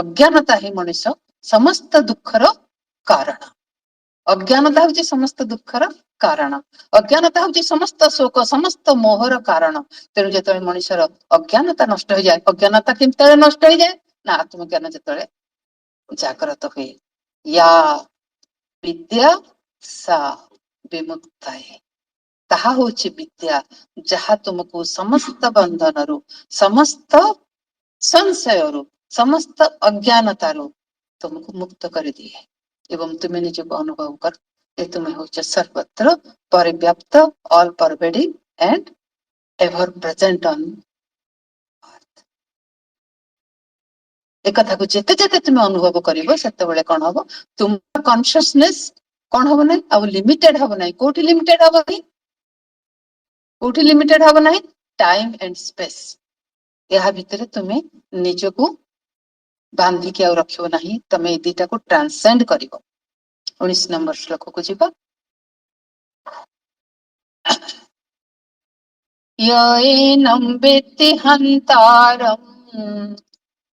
ଅଜ୍ଞାନତା ହିଁ ମଣିଷ ସମସ୍ତ ଦୁଃଖର କାରଣ। ଅଜ୍ଞାନତା ହଉଛି ସମସ୍ତ ଦୁଃଖର କାରଣ। ଅଜ୍ଞାନତା ହଉଛି ସମସ୍ତ ଶୋକ, ସମସ୍ତ ମୋହର କାରଣ। ତେଣୁ ଯେତେବେଳେ ମଣିଷର ଅଜ୍ଞାନତା ନଷ୍ଟ ହେଇଯାଏ, ଅଜ୍ଞାନତା କେତେବେଳେ ନଷ୍ଟ ହେଇଯାଏ? ନା ଆତ୍ମଜ୍ଞାନ ଯେତେବେଳେ ଜାଗ୍ରତ ହୁଏ। ୟା ବିଦ୍ୟା ସା ବିମୁକ୍ତାୟ। ତାହା ହଉଛି ବିଦ୍ୟା, ଯାହା ତୁମକୁ ସମସ୍ତ ବନ୍ଧନରୁ, ସମସ୍ତ ସଂଶୟରୁ, ସମସ୍ତ ଅଜ୍ଞାନତାରୁ ତୁମକୁ ମୁକ୍ତ କରିଦିଏ। ଏବଂ ତୁମେ ନିଜକୁ ଅନୁଭବ କର ଯେ ତୁମେ ହଉଛ ସର୍ବତ୍ର ପରିବ୍ୟାପ୍ତ, all pervading and ever present on earth. ଏକଥାକୁ ଯେତେ ଯେତେ ତୁମେ ଅନୁଭବ କରିବ, ସେତେବେଳେ କଣ ହବ? ତୁମର କନସିୟସନେସ କଣ ହବ ନାହିଁ? ଆଉ ଲିମିଟେଡ ହବ ନାହିଁ। କୋଉଠି ଲିମିଟେଡ ହବ ନାହିଁ? କୋଉଠି ଲିମିଟେଡ ହବ ନାହିଁ? Time and space. ଏହା ଭିତରେ ତୁମେ ନିଜକୁ ବାନ୍ଧିକି ଆଉ ରଖିବ ନାହିଁ। ତମେ ଏଇ ଦିଟାକୁ ଟ୍ରାନ୍ସେଣ୍ଡ କରିବ। 19 ନମ୍ବର ଶ୍ଲୋକକୁ ଯିବା। ୟଏନଂ ବେତ୍ତି ହନ୍ତାରଂ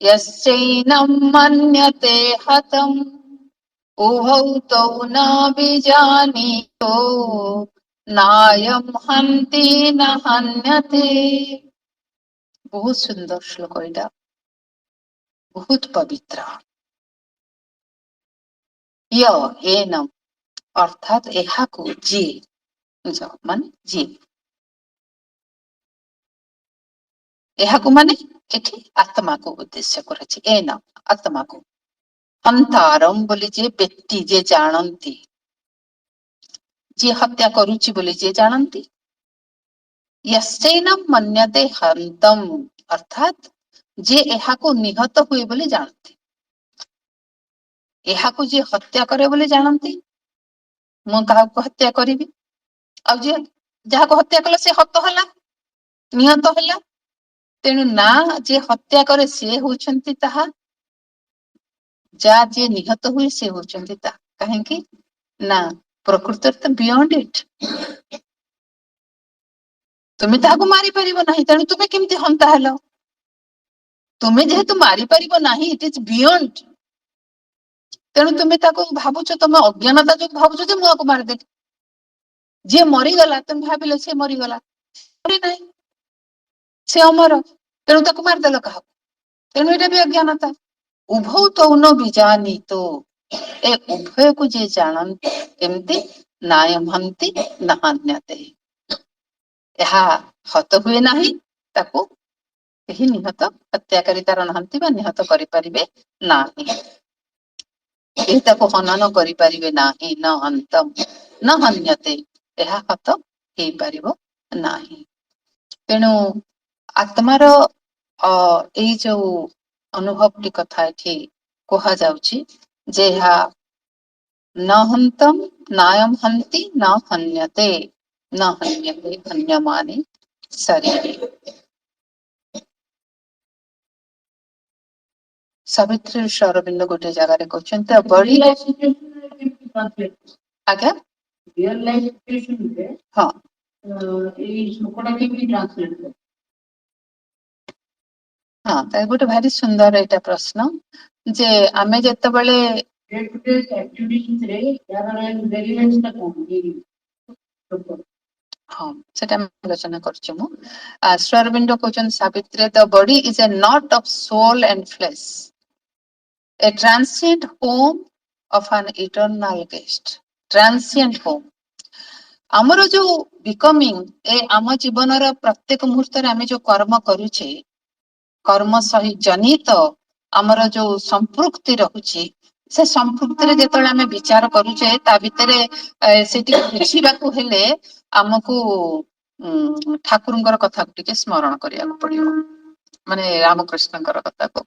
ୟଶ୍ଚୈనం ମନ୍ୟତେ ହତଂ ଉଭୌ ତୌ ନ ବିଜାନୀତୋ ନାୟଂ ହନ୍ତି ନ ହନ୍ୟତେ। ବହୁତ ସୁନ୍ଦର ଶ୍ଲୋକ ଏଇଟା, ବହୁତ ପବିତ୍ର। ୟ ଏନମ୍, ଅର୍ଥାତ୍ ଏହାକୁ ଯିଏ ମାନେ ଯିଏ ଏହାକୁ ମାନେ ଏଠି ଆତ୍ମାକୁ ଉଦ୍ଦେଶ୍ୟ କରାଯାଇଛି। ଏନ ଆତ୍ମାକୁ ହନ୍ତାରମ୍ ବୋଲି ଯିଏ ବ୍ୟକ୍ତି ଯିଏ ଜାଣନ୍ତି, ଯିଏ ହତ୍ୟା କରୁଛି ବୋଲି ଯିଏ ଜାଣନ୍ତି, ୟଶ୍ଚୈନମ୍ ମନ୍ୟତେ ହନ୍ତମ୍ ଅର୍ଥାତ୍ ଯିଏ ଏହାକୁ ନିହତ ହୁଏ ବୋଲି ଜାଣନ୍ତି, ଏହାକୁ ଯିଏ ହତ୍ୟା କରେ ବୋଲି ଜାଣନ୍ତି, ମୁଁ କାହାକୁ ହତ୍ୟା କରିବି, ଆଉ ଯିଏ ଯାହାକୁ ହତ୍ୟା କଲା ସେ ହତ ହେଲା, ନିହତ ହେଲା। ତେଣୁ ନା ଯିଏ ହତ୍ୟା କରେ ସିଏ ହଉଛନ୍ତି ତାହା, ଯିଏ ନିହତ ହୁଏ ସେ ହଉଛନ୍ତି ତାହା। କାହିଁକି ନା ପ୍ରକୃତରେ ତ ବିୟଣ୍ଡ ଇଟ୍, ତୁମେ ତାହାକୁ ମାରିପାରିବ ନାହିଁ, ତେଣୁ ତୁମେ କେମିତି ହନ୍ତା ହେଲ? ତୁମେ ଯେହେତୁ ମାରିପାରିବ ନାହିଁ, ଇଟ୍ ଇଜ ବିୟଣ୍ଡ, ତେଣୁ ତୁମେ ତାକୁ ଭାବୁଛ, ତମେ ଅଜ୍ଞାନତା ଯୋଗୁଁ ଭାବୁଛ ଯେ ମୁଁ ଆକୁ ମାରିଦେଲି। ଯିଏ ମରିଗଲା ତମେ ଭାବିଲ ସେ ମରିଗଲା, ନାହିଁ ସେ ଅମର, ତେଣୁ ତାକୁ ମାରିଦେଲ କାହାକୁ? ତେଣୁ ଏଇଟା ବି ଅଜ୍ଞାନତା। ଉଭୌ ତୌନ ବିଜାନୀତୋ, ଏ ଉଭୟକୁ ଯିଏ ଜାଣନ୍ତି କେମିତି, ନାୟମହନ୍ତି ନା ହନ୍ୟତେ, ଏହା ହତ ହୁଏ ନାହିଁ, ତାକୁ କେହି ନିହତ ହତ୍ୟାକାରୀ ତାର ନାହାନ୍ତି ବା ନିହତ କରିପାରିବେ ନାହିଁ। କେହି ତାକୁ ହନନ କରିପାରିବେ ନାହିଁ, ନ ହନ୍ତମ୍ ନ ହନ୍ୟତେ, ଏହା ହତ ହେଇପାରିବ ନାହିଁ। ତେଣୁ ଆତ୍ମାର ଏଇ ଯୋଉ ଅନୁଭବଟି କଥା ଏଠି କୁହାଯାଉଛି ଯେ ଏହା ନ ହନ୍ତମ୍ ନାୟମ୍ ହନ୍ତି ନ ହନ୍ୟତେ ନ ହନ୍ୟତେ ହନ୍ୟମାନେ ଶରୀରେ। ସାବିତ୍ରୀ ଶ୍ରୀ ଅରବିନ୍ଦ ଗୋଟେ ଜାଗାରେ କହିଛନ୍ତି ବଡି, ଆଜ୍ଞା ହଁ ହଁ, ତ ଗୋଟେ ଭାରି ସୁନ୍ଦର ଏଇଟା ପ୍ରଶ୍ନ ଯେ ଆମେ ଯେତେବେଳେ ହଁ ସେଟା ଆଲୋଚନା କରୁଛି ମୁଁ। ଶ୍ରୀ ଅରବିନ୍ଦ କହୁଛନ୍ତି Savitri, the body is a knot of soul and flesh, a transient home of an eternal guest, transient home। ଆମର ଯୋଉ ବିକମିଂ, ଆମ ଜୀବନର ପ୍ରତ୍ୟେକ ମୁହୂର୍ତ୍ତରେ ଆମେ ଯୋଉ କର୍ମ କରୁଛେ, କର୍ମ ସହି ଜନିତ ଆମର ଯୋଉ ସମ୍ପୃକ୍ତି ରହୁଛି, ସେ ସମ୍ପୃକ୍ତିରେ ଯେତେବେଳେ ଆମେ ବିଚାର କରୁଛେ, ତା ଭିତରେ ସେଠି ବୁଝିବାକୁ ହେଲେ ଆମକୁ ଠାକୁରଙ୍କର କଥାକୁ ଟିକେ ସ୍ମରଣ କରିବାକୁ ପଡିବ, ମାନେ ରାମକୃଷ୍ଣଙ୍କର କଥାକୁ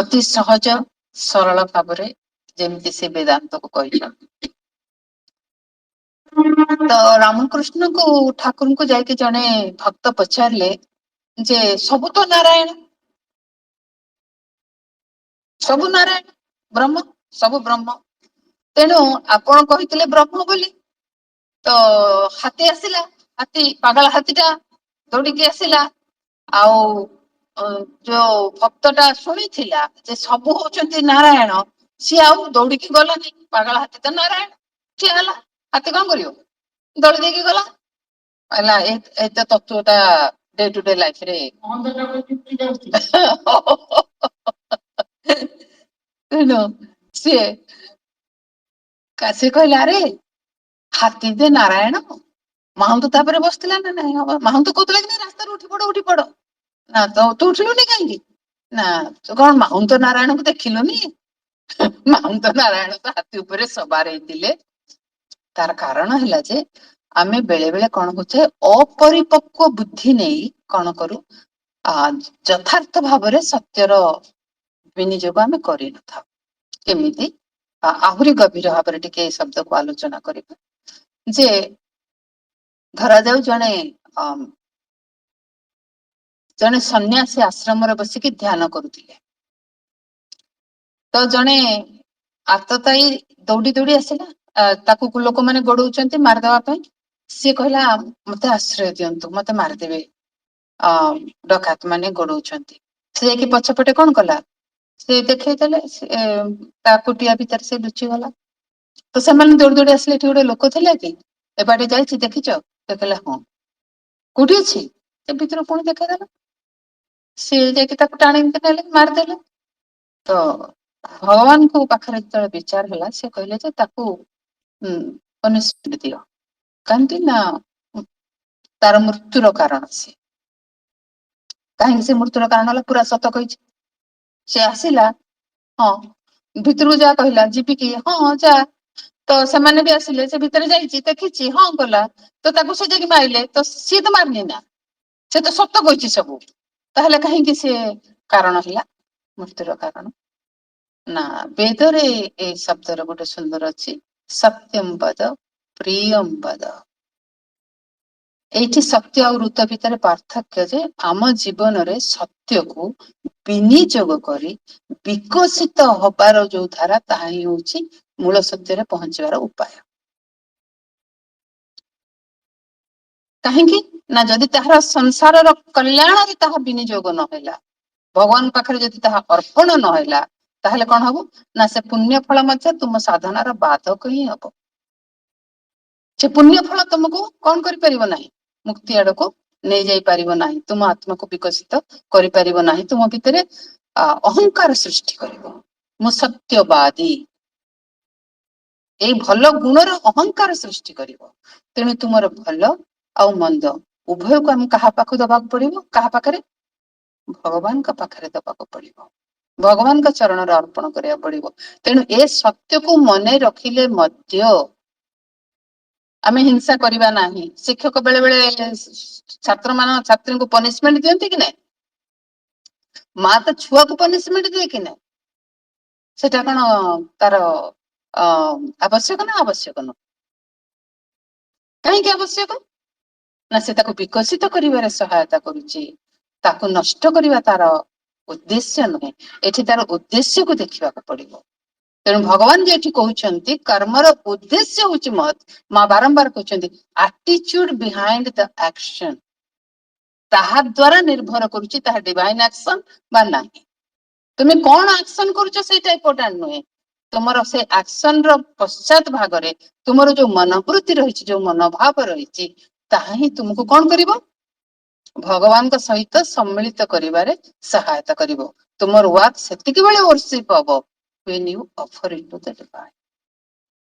ଅତି ସହଜ ସରଳ ଭାବରେ ଯେମିତି ସେ ବେଦାନ୍ତକୁ କହିଛନ୍ତି। ତ ରାମକୃଷ୍ଣଙ୍କୁ ଠାକୁରଙ୍କୁ ଯାଇକି ଜଣେ ଭକ୍ତ ପଚାରିଲେ ଯେ ସବୁ ତ ନାରାୟଣ, ସବୁ ନାରାୟଣ, ବ୍ରହ୍ମ, ସବୁ ବ୍ରହ୍ମ, ତେଣୁ ଆପଣ କହିଥିଲେ ବ୍ରହ୍ମ ବୋଲି, ତ ହାତୀ ଆସିଲା, ହାତୀ ପାଗଳ ହାତୀଟା ଦୌଡିକି ଆସିଲା, ଆଉ ଯୋଉ ଭକ୍ତ ଟା ଶୁଣିଥିଲା ଯେ ସବୁ ହଉଛନ୍ତି ନାରାୟଣ, ସିଏ ଆଉ ଦୌଡିକି ଗଲାନି, ପାଗଳ ହାତୀ ତ ନାରାୟଣ, ଠିଆ ହେଲା। ହାତୀ କଣ କରିବ, ଦୌଡି ଦେଇକି ଗଲା। ହେଲା ଏତ ତତ୍ଵଟା ଡେ ଟୁ ଡେ ଲାଇଫରେ ତେଣୁ ସିଏ ସିଏ କହିଲା ଆରେ ହାତୀ ଯେ ନାରାୟଣ, ମାହୁନ୍ତ ତାପରେ ବସିଥିଲା ନା ନାଇଁ, ମାହୁନ୍ତ କହୁଥିଲା କି ନାଇଁ ରାସ୍ତାରୁ ଉଠି ପଡ, ଉଠି ପଡ, ନା ତ ତୁ ଉଠିଲୁନି କାହିଁକି, ନା ତୁ କଣ ମାହୁନ୍ତ ନାରାୟଣକୁ ଦେଖିଲୁନି, ମାହୁନ୍ତ ନାରାୟଣ ତ ହାତୀ ଉପରେ ସବାର ହେଇଥିଲେ। ତାର କାରଣ ହେଲା ଯେ ଆମେ ବେଳେ ବେଳେ କଣ କରୁଛେ, ଅପରିପକ୍ୱ ବୁଦ୍ଧି ନେଇ କଣ କରୁ, ଯଥାର୍ଥ ଭାବରେ ସତ୍ୟର ବିନିଯୋଗ ଆମେ କରିନଥାଉ। କେମିତି, ଆହୁରି ଗଭୀର ଭାବରେ ଟିକେ ଏ ଶବ୍ଦକୁ ଆଲୋଚନା କରିବା ଯେ ଧରାଯାଉ ଜଣେ ସନ୍ନ୍ୟାସୀ ଆଶ୍ରମରେ ବସିକି ଧ୍ୟାନ କରୁଥିଲେ, ତ ଜଣେ ଆତତାୟୀ ଦୌଡି ଦୌଡି ଆସିଲା, ତାକୁ ଲୋକମାନେ ଗୋଡଉଛନ୍ତି ମାରିଦବା ପାଇଁ, ସିଏ କହିଲା ମତେ ଆଶ୍ରୟ ଦିଅନ୍ତୁ, ମତେ ମାରିଦେବେ, ଡକାୟତ ମାନେ ଗୋଡଉଛନ୍ତି। ସେ ଯାଇକି ପଛପଟେ କଣ କଲା, ସେ ଦେଖେଇ ଦେଲେ, ତା କୁଟିଆ ଭିତରେ ସେ ଲୁଚିଗଲା। ତ ସେମାନେ ଦୌଡି ଦୌଡି ଆସିଲେ, ଏଠି ଗୋଟେ ଲୋକ ଥିଲା କି, ଏବାଟେ ଯାଇଛି ଦେଖିଛ, ସେ କହିଲା ହଁ, କୋଉଠି ଅଛି, ସେ ଭିତରୁ ପୁଣି ଦେଖେଇଦେଲା, ସିଏ ଯାଇକି ତାକୁ ଟାଣିକି ନେଲେ, ମାରିଦେଲେ। ତ ଭଗବାନଙ୍କ ପାଖରେ ଯେତେବେଳେ ବିଚାର ହେଲା, ସେ କହିଲେ ଯେ ତାକୁ ପନିଶମେଣ୍ଟ ଦିଅ। କାହିଁକି ନା ତାର ମୃତ୍ୟୁର କାରଣ ସେ। କାହିଁକି ସେ ମୃତ୍ୟୁର କାରଣ ହେଲା? ପୁରା ସତ କହିଛି। ସେ ଆସିଲା, ହଁ ଭିତରକୁ ଯା କହିଲା, ଯିବି କି? ହଁ ଯା। ତ ସେମାନେ ବି ଆସିଲେ, ସେ ଭିତରେ ଯାଇଛି, ଦେଖିଛି, ହଁ ଗଲା। ତ ତାକୁ ସେ ଯାଇକି ମାରିଲେ, ତ ସିଏ ତ ମାରିନି ନା, ସେ ତ ସତ କହିଛି ସବୁ। ତାହେଲେ କାହିଁକି ସେ କାରଣ ହେଲା ମୃତ୍ୟୁର କାରଣ? ନା ବେଦରେ ଏଇ ଶବ୍ଦର ଗୋଟେ ସୁନ୍ଦର ଅଛି, ସତ୍ୟମ୍ ବଦ ପ୍ରିୟମ୍ ବଦ। ଏଇଠି ସତ୍ୟ ଆଉ ଋତ ଭିତରେ ପାର୍ଥକ୍ୟ ଯେ ଆମ ଜୀବନରେ ସତ୍ୟକୁ ବିନିଯୋଗ କରି ବିକଶିତ ହବାର ଯୋଉ ଧାରା, ତାହା ହିଁ ହଉଛି ମୂଳ ସତ୍ୟରେ ପହଞ୍ଚିବାର ଉପାୟ। କାହିଁକି ନା ଯଦି ତାହାର ସଂସାରର କଲ୍ୟାଣରେ ତାହା ବିନିଯୋଗ ନହେଲା, ଭଗବାନ ପାଖରେ ଯଦି ତାହା ଅର୍ପଣ ନହେଲା, ତାହେଲେ କଣ ହବ ନା ସେ ପୁଣ୍ୟ ଫଳ ମଧ୍ୟ ତୁମ ସାଧନାର ବାଧକ ହିଁ ହବ। ସେ ପୁଣ୍ୟ ଫଳ ତମକୁ କଣ କରିପାରିବ ନାହିଁ? ମୁକ୍ତି ଆଡକୁ ନେଇ ଯାଇ ପାରିବ ନାହିଁ, ତୁମ ଆତ୍ମାକୁ ବିକଶିତ କରିପାରିବ ନାହିଁ, ତୁମ ଭିତରେ ଅହଙ୍କାର ସୃଷ୍ଟି କରିବ। ମୁଁ ସତ୍ୟବାଦୀ, ଏଇ ଭଲ ଗୁଣର ଅହଙ୍କାର ସୃଷ୍ଟି କରିବ। ତେଣୁ ତୁମର ଭଲ ଆଉ ମନ୍ଦ ଉଭୟକୁ ଆମେ କାହା ପାଖକୁ ଦବାକୁ ପଡିବ? କାହା ପାଖରେ? ଭଗବାନଙ୍କ ପାଖରେ ଦବାକୁ ପଡିବ। ଭଗବାନଙ୍କ ଚରଣରେ ଅର୍ପଣ କରିବାକୁ ପଡିବ। ତେଣୁ ଏ ସତ୍ୟକୁ ମନେ ରଖିଲେ ମଧ୍ୟ ଆମେ ହିଂସା କରିବା ନାହିଁ। ଶିକ୍ଷକ ବେଳେ ବେଳେ ଛାତ୍ରଙ୍କୁ ପନିଶମେଣ୍ଟ ଦିଅନ୍ତି କି ନାଇଁ? ମା ତ ଛୁଆକୁ ପନିଶମେଣ୍ଟ ଦିଏ କି ନାଇଁ? ସେଟା କଣ ତାର ଆବଶ୍ୟକ ନା ଆବଶ୍ୟକ ନୁହଁ? କାହିଁକି ଆବଶ୍ୟକ? ନା ସେ ତାକୁ ବିକଶିତ କରିବାରେ ସହାୟତା କରୁଛି, ତାକୁ ନଷ୍ଟ କରିବା ତାର ଉଦ୍ଦେଶ୍ୟ ନୁହେଁ। ଏଠି ତାର ଉଦ୍ଦେଶ୍ୟକୁ ଦେଖିବାକୁ ପଡିବ। ତେଣୁ ଭଗବାନ ଯେ ଏଠି କହୁଛନ୍ତି କର୍ମର ଉଦ୍ଦେଶ୍ୟ ହଉଛି ମହତ୍। ମା ବାରମ୍ବାର କହୁଛନ୍ତି ଆଟିଚ୍ୟୁଡ ବିହାଇଣ୍ଡ ଦ ଆକ୍ସନ, ତାହା ଦ୍ଵାରା ନିର୍ଭର କରୁଛି ତାହା ଡିଭାଇନ ଆକ୍ସନ ବା ନାହିଁ। ତୁମେ କଣ ଆକ୍ସନ କରୁଛ ସେଇଟା ଇମ୍ପୋର୍ଟାଣ୍ଟ ନୁହେଁ, ତୁମର ସେ ଆକ୍ସନ ର ପଶ୍ଚାତ ଭାଗରେ ତୁମର ଯୋଉ ମନୋବୃତ୍ତି ରହିଛି, ଯୋଉ ମନୋଭାବ ରହିଛି, ତାହା ହିଁ ତୁମକୁ କଣ କରିବ? ଭଗବାନଙ୍କ ସହିତ ସମ୍ମିଳିତ କରିବାରେ ସହାୟତା କରିବ। ତୁମର ୱାର୍କ ସେତିକି ବେଳେ ବର୍ସିପ ହବ when you offer it to the divine।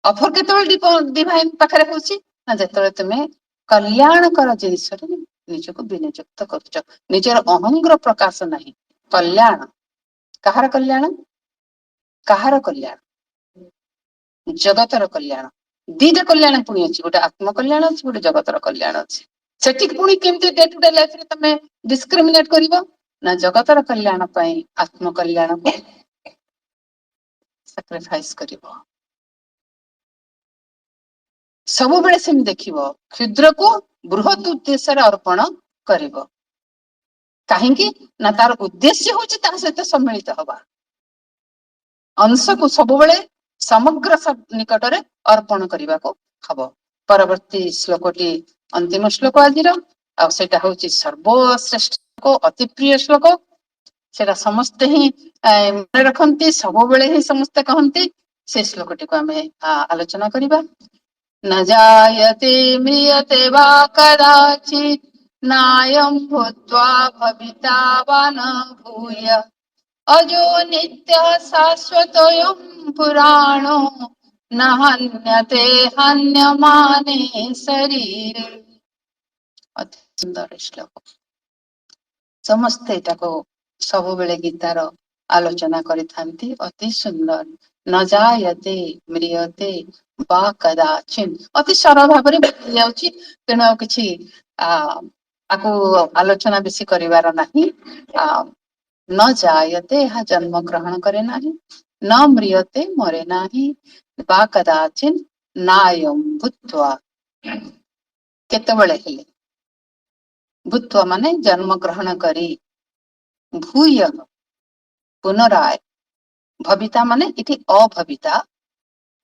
Offer କେତେବେଳେ ଡିଭାଇନ ପାଖରେ ହଉଛି? ନା ଯେତେବେଳେ ତୁମେ କଲ୍ୟାଣକର ଜିନିଷରେ ନିଜକୁ ବିନିଯୁକ୍ତ କରୁଛ। ନିଜର ଅହଙ୍ଗର ପ୍ରକାଶ ନାହିଁ, କଲ୍ୟାଣ। କାହାର କଲ୍ୟାଣ? କାହାର କଲ୍ୟାଣ? ଜଗତର କଲ୍ୟାଣ। ଦିଟା କଲ୍ୟାଣ ପୁଣି ଅଛି, ଗୋଟେ ଆତ୍ମ କଲ୍ୟାଣ ଅଛି, ଗୋଟେ ଜଗତର କଲ୍ୟାଣ ଅଛି। ସେଠିକି ପୁଣି କେମିତି ଡେ ଟୁ ଡେ ଲାଇଫରେ ତମେ ଡିସକ୍ରିମିନେଟ କରିବ? ନା ଜଗତର କଲ୍ୟାଣ ପାଇଁ ଆତ୍ମ କଲ୍ୟାଣକୁ ସାକ୍ରିଫାଇସ କରିବ। ସବୁବେଳେ ସେମିତି ଦେଖିବ, କ୍ଷୁଦ୍ରକୁ ବୃହତ ଉଦ୍ଦେଶ୍ୟରେ ଅର୍ପଣ କରିବ। କାହିଁକି ନା ତାର ଉଦ୍ଦେଶ୍ୟ ହଉଛି ତାହା ସହିତ ସମ୍ମିଳିତ ହବା। ଅଂଶକୁ ସବୁବେଳେ ସମଗ୍ର ନିକଟରେ ଅର୍ପଣ କରିବାକୁ ହବ। ପରବର୍ତ୍ତୀ ଶ୍ଲୋକଟି ଅନ୍ତିମ ଶ୍ଲୋକ ଆଜିର, ଆଉ ସେଇଟା ହଉଛି ସର୍ବଶ୍ରେଷ୍ଠ ଶ୍ଲୋକ, ଅତି ପ୍ରିୟ ଶ୍ଲୋକ। ସେଟା ସମସ୍ତେ ହିଁ ମନେ ରଖନ୍ତି, ସବୁବେଳେ ହିଁ ସମସ୍ତେ କହନ୍ତି। ସେ ଶ୍ଲୋକଟିକୁ ଆମେ ଆଲୋଚନା କରିବା। न जायते म्रियते वा कदाचित्, नायं भूत्वा भविता वा न भूय, अजो नित्यः शाश्वतोऽयं पुराणो, न हन्यते हन्यमाने शरीरे। ଅତି ସୁନ୍ଦର ଶ୍ଲୋକ। ସମସ୍ତେ ଏଟାକୁ ସବୁବେଳେ ଗୀତାର ଆଲୋଚନା କରିଥାନ୍ତି, ଅତି ସୁନ୍ଦର। ନ ଜାୟତେ ମ୍ରିୟତେ ବା କଦାଚିତ୍, ଅତି ସରଳ ଭାବରେ ବୁଝି ଯାଉଛି। ତେଣୁ ଆଉ କିଛି ଆ ଆକୁ ଆଲୋଚନା ବେଶୀ କରିବାର ନାହିଁ। ଆ ନ ଜାୟତେ, ଏହା ଜନ୍ମ ଗ୍ରହଣ କରେ ନାହିଁ। ନ ମ୍ରିୟତେ, ମରେ ନାହିଁ। ବା କଦାଚିତ୍ ନାୟଂ ଭୂତ୍ୱା, କେତେବେଳେ ହେଲେ, ଭୂତ୍ୱା ମାନେ ଜନ୍ମ ଗ୍ରହଣ କରି, ଭୂୟ ପୁନରାୟ, ଭବିତା ମାନେ ଏଠି ଅଭବିତା,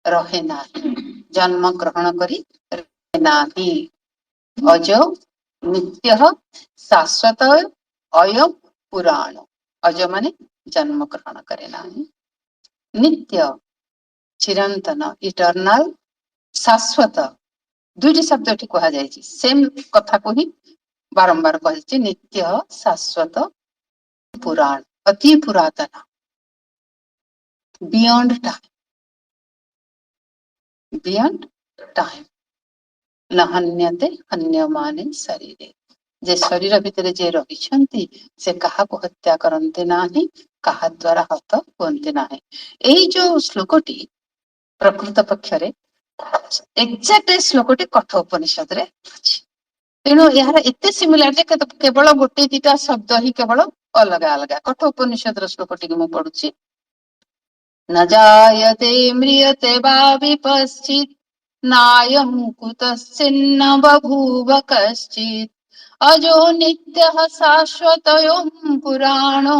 ରହେ ନାହିଁ, ଜନ୍ମ ଗ୍ରହଣ କରି ରହେ ନାହିଁ। ଅଜ ନିତ୍ୟଃ ଶାଶ୍ଵତ ଅୟଂ ପୁରାଣ। ଅଜ ମାନେ ଜନ୍ମ ଗ୍ରହଣ କରେ ନାହିଁ, ନିତ୍ୟ ଚିରନ୍ତନ ଇଟର୍ନାଲ, ଶାଶ୍ଵତ, ଦୁଇଟି ଶବ୍ଦ ଏଠି କୁହାଯାଇଛି, ସେମ କଥାକୁ ହିଁ ବାରମ୍ବାର କହିଛି, ନିତ୍ୟ ଶାଶ୍ଵତ ପୁରାଣ, ଅତି ପୁରାତନ, ବିୟଣ୍ଡ ଟାଇମ। बियॉन्ड टाइम न हन्यते हन्यमाने शरीरे जे शरीर भितर जे रहिछंती से काहाको हत्या करन्ते नाही काहा द्वारा हत हुअन्ते नाही। एई जो श्लोकटी प्रकृत पक्षरे एक्जाक्ट श्लोकटी कठोपनिषद रे अछि। तेणु यार एते सिमिलारिटी केवल गोटे दिटा शब्द ही केवल अलगा अलगा। कठोपनिषद श्लोकटी मु पढुछि। न जायते म्रियते वा विपश्चित् नायं कुतश्चिन्न बभूव कश्चित् अजो नित्यः शाश्वतोऽयं पुराणो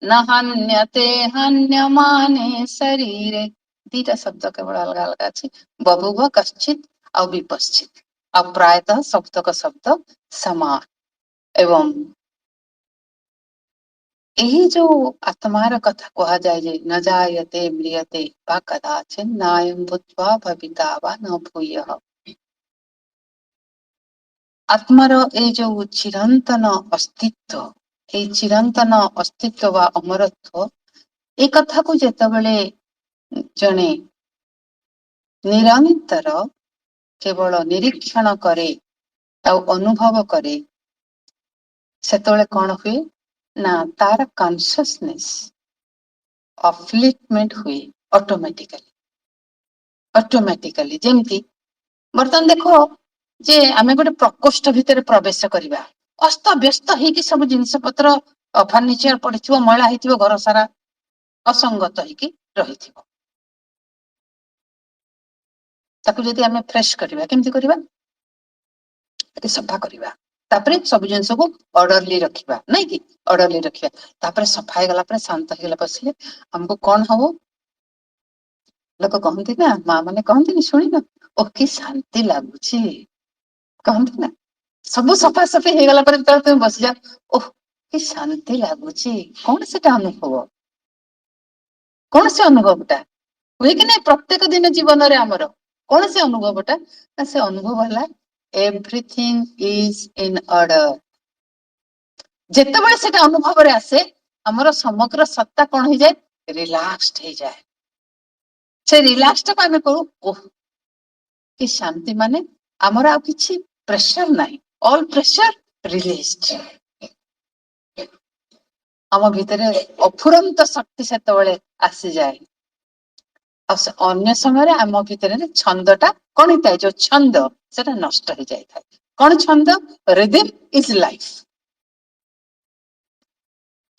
न हन्यते हन्यमाने शरीरे। दीटा शब्द केवल अलग अलग अछि। बभूव कश्चित् और विपश्चित् और प्रायतः शब्दक शब्द समान एवं यही जो आत्मार कथा कहा जाए जे न जायते म्रियते वा कदाचित् नायं भूत्वा भविता वा न भूयः। आत्मार ए जो चिरंतन अस्तित्व ए चिरंतन अस्तित्व वा अमरत्व ए कथा को जेतेबेले जणे निरंतर केवल निरीक्षण करे और अनुभव करे सेतोले कौन हुए ना तार कॉन्शियसनेस अपलिफ्टमेंट हुए ऑटोमेटिकली जेमती बर्तमान देखो जे आमे गोटे प्रकोष्ठ भितर प्रवेश करिबा अस्त व्यस्त हेकी सब जिनिस पत्र फर्निचर पड़िथिबो मैला हेतिबो घर सारा असंगत हेकी रहिथिबो ताकू जदि आमे फ्रेश करिबा केमती करिबा ताकि सफा करिबा तापरे सब जिनिस को ऑर्डरली रखिबा नहीं कि ऑर्डरली रखिबा तापरे सफा हे गला पर शांत हे गला बसिले हमको कौन हबो लोक कहती ना माँ मैंने कहती शुणी न ओ कि शांति लगुच कहती ना सब सफासफी हो गला पर तुम बस जा ओह कि शांति लगुच कौन से अनुभव कौन से अनुभवटा हुए कि नहीं प्रत्येक दिन जीवन रे आमर कौन से अनुभवटा से अनुभव है एवरीथिंग इज इन ऑर्डर जेतेबेले सेटा अनुभव रे आसे हमर समग्र सत्ता कौन हो जाए रिलैक्स्ड हो जाए से रिलैक्स को आमे कहू ओह कि शांति माने आमर आ किछि प्रेशर नाही ऑल प्रेशर रिलीज्ड आम भितरे अफुरंत शक्ति सेतेबेले आसी जाए अन्य समय आम भितर छंदटा कौन होता है जो छंद से नष्ट हो जाए कौन छंद रिदम इज लाइफ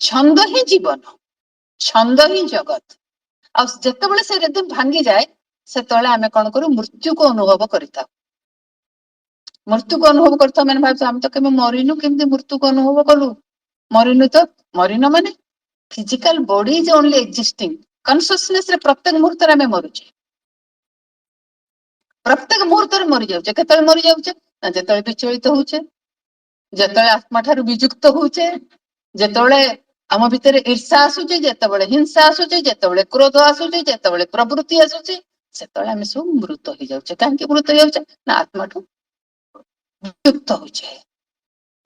छंद ही जीवन छंद ही जगत आते से रिदम भांगी जाए से आम कौन करूँ मृत्यु को अनुभव करता मृत्यु को अनुभव करता मैंने भाव आम तो केवे मरीनु केमती मृत्यु को अनुभव कलु मरीनु तो मरीन माने physical body is only existing consciousness रे प्रत्येक मुहूर्त में मरुचे प्रत्येक मुहूर्त मरी जाऊे केतले मरी जाऊे ना जिते विचलित होचे जिते आत्मा ठारू विजुक्त होचे जिते आम भितर ईर्षा आसूचे जिते हिंसा आसूचे जिते क्रोध आसूचे जिते प्रवृत्ति आसूचे से आम सब मृत हो जाऊे कहीं मृत हो जाऊे ना आत्मा ठू विजुक्त होचे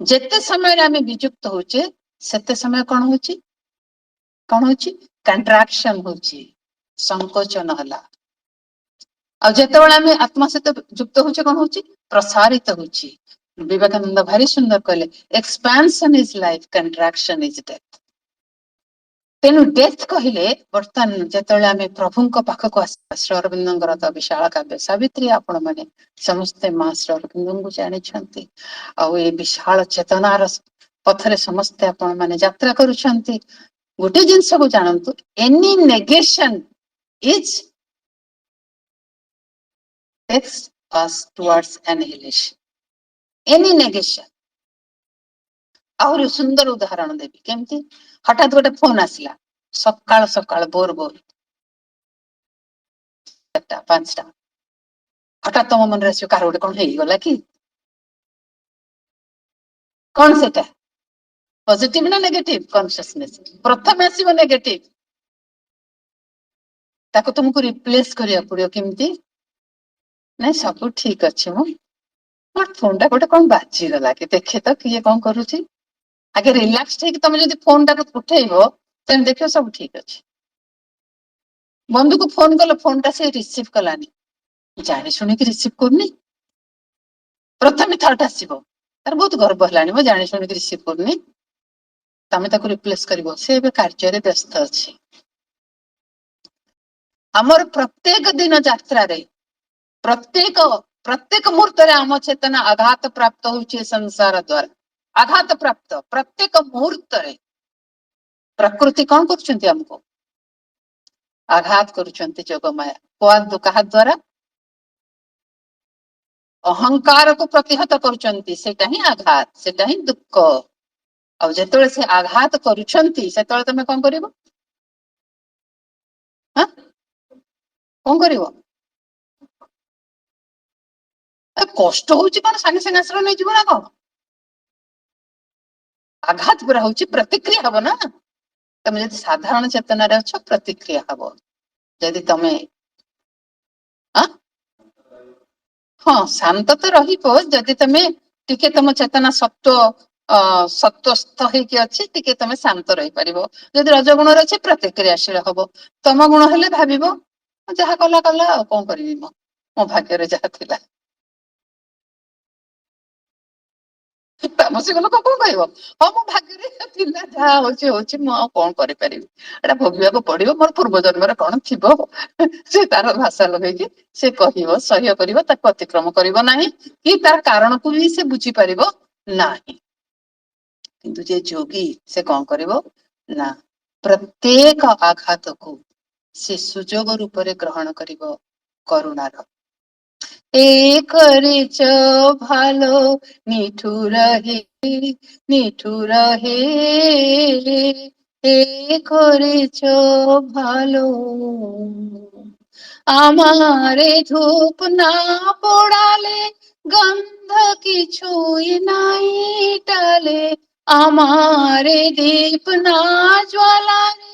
जेते समय आम विजुक्त होचे सेते समय कौन होची कौन होची कंट्राक्शन होची संकोचन हला आतेबे आम आत्मा सहित युक्त होचे कौन होची प्रसारित होची विवेकानंद भारी सुंदर कहले expansion is life कंट्राक्शन is death तेणु डेथ कहले बर्तमान जिते आम प्रभु पाखक आस श्री अरविंदर तो विशाल काव्य सावित्री आपण मैंने समस्ते माँ श्री अरविंद को जानी आ विशाल चेतनार पथरे समस्ते आपण मैंने यात्रा करुछंती गोटे जिनस को जानतु any negation is takes us towards annihilation any negation आहुरी सुंदर उदाहरण देवी केमती हठात गोटे फोन आसला सकाळ सकाळ भोर भोर 4टा 5टा हठात तुम मन आस कार गोटे कौन होगला कि कौन से पॉजिटिव ना नेगेटिव कॉन्शियसनेस प्रथम आसो नेगेटिव ताको तुमको रिप्लेस करिया पड़ियो केमती नहीं सब ठीक अच्छे मोर फोन टा गोटे कौन बाजीगला कि देखे तो किए कौन करुची आगे रिलैक्स है कि तुम जो फोन टा उठेब तेन देखो सब ठीक अच्छे बंधु को फोन कल फोन टा से रिसीव कलानी ଜାଣି ଶୁଣିକି ରିସିଭ କରୁନି, ପ୍ରଥମେ ଥଟ୍ ଆସିବ ତାର ବହୁତ ଗର୍ବ ହେଲାଣି, ମୁଁ ଜାଣି ଶୁଣିକି ରିସିଭ କରୁନି, ତମେ ତାକୁ ରିପ୍ଲେସ କରିବ, ସେ ଏବେ କାର୍ଯ୍ୟରେ ବ୍ୟସ୍ତ ଅଛି। ଆମର ପ୍ରତ୍ୟେକ ଦିନ ଯାତ୍ରାରେ ପ୍ରତ୍ୟେକ ମୁହୂର୍ତ୍ତରେ ଆମ ଚେତନା ଆଘାତ ପ୍ରାପ୍ତ ହଉଛି ସଂସାର ଦ୍ଵାରା, ଆଘାତ ପ୍ରାପ୍ତ ପ୍ରତ୍ୟେକ ମୁହୂର୍ତ୍ତରେ। ପ୍ରକୃତି କଣ କରୁଛନ୍ତି? ଆମକୁ ଆଘାତ କରୁଛନ୍ତି ଯୋଗମାୟା। କାହା ଦ୍ଵାରା? ଅହଙ୍କାରକୁ ପ୍ରତିହତ କରୁଛନ୍ତି, ସେଇଟା ହିଁ ଆଘାତ, ସେଇଟା ହିଁ ଦୁଃଖ। ଆଉ ଯେତେବେଳେ ସେ ଆଘାତ କରୁଛନ୍ତି ସେତେବେଳେ ତମେ କଣ କରିବ? କଣ କରିବ? କଷ୍ଟ ହଉଛି କଣ ସାଙ୍ଗେ ସାଙ୍ଗେ ଆଶ୍ରୟ ନେଇଯିବ ନା କଣ? ଆଘାତ ପୁରା ହଉଛି, ପ୍ରତିକ୍ରିୟା ହବ ନା। ତମେ ଯଦି ସାଧାରଣ ଚେତନାରେ ଅଛ ପ୍ରତିକ୍ରିୟା ହବ। ଯଦି ତମେ ହଁ ଶାନ୍ତ ତ ରହିବ, ଯଦି ତମେ ଟିକେ ତମ ଚେତନା ସତ୍ୱସ୍ଥ ହେଇକି ଅଛି, ଟିକେ ତମେ ଶାନ୍ତ ରହିପାରିବ। ଯଦି ରଜଗୁଣରେ ଅଛି ପ୍ରତିକ୍ରିୟାଶୀଳ ହବ। ତମ ଗୁଣ ହେଲେ ଭାବିବ ଯାହା କଲା କଲା, ଆଉ କଣ କରିବି, ମୋ ଭାଗ୍ୟରେ ଯାହା ଥିଲା। ତାମସିକ ଲୋକ କଣ କହିବ? ହଁ ମୋ ଭାଗ୍ୟରେ ଥିଲା, ଯାହା ହଉଛି ହଉଛି, ମୁଁ ଆଉ କଣ କରିପାରିବି, ଏଇଟା ଭୋଗିବାକୁ ପଡିବ, ମୋର ପୂର୍ବ ଜନ୍ମରେ କଣ ଥିବ। ସେ ତାର ଭାଷା ଲଗେଇକି ସେ କହିବ, ସହ୍ୟ କରିବ, ତାକୁ ଅତିକ୍ରମ କରିବ ନାହିଁ, କି ତାର କାରଣକୁ ବି ସେ ବୁଝିପାରିବ ନାହିଁ। କିନ୍ତୁ ଯେ ଯୋଗୀ ସେ କଣ କରିବ ନା, ପ୍ରତ୍ୟେକ ଆଘାତକୁ ସେ ସୁଯୋଗ ରୂପରେ ଗ୍ରହଣ କରିବ କରୁଣାର। ଏ କରିଛ ভালো নিঠুর হে, নিঠুর হে, এ করেছ ভালো, আমারে ধূপ না পোড়ালে, গন্ধ কিছুই নাই টালে, আমারে দীপ না জ্বালালে,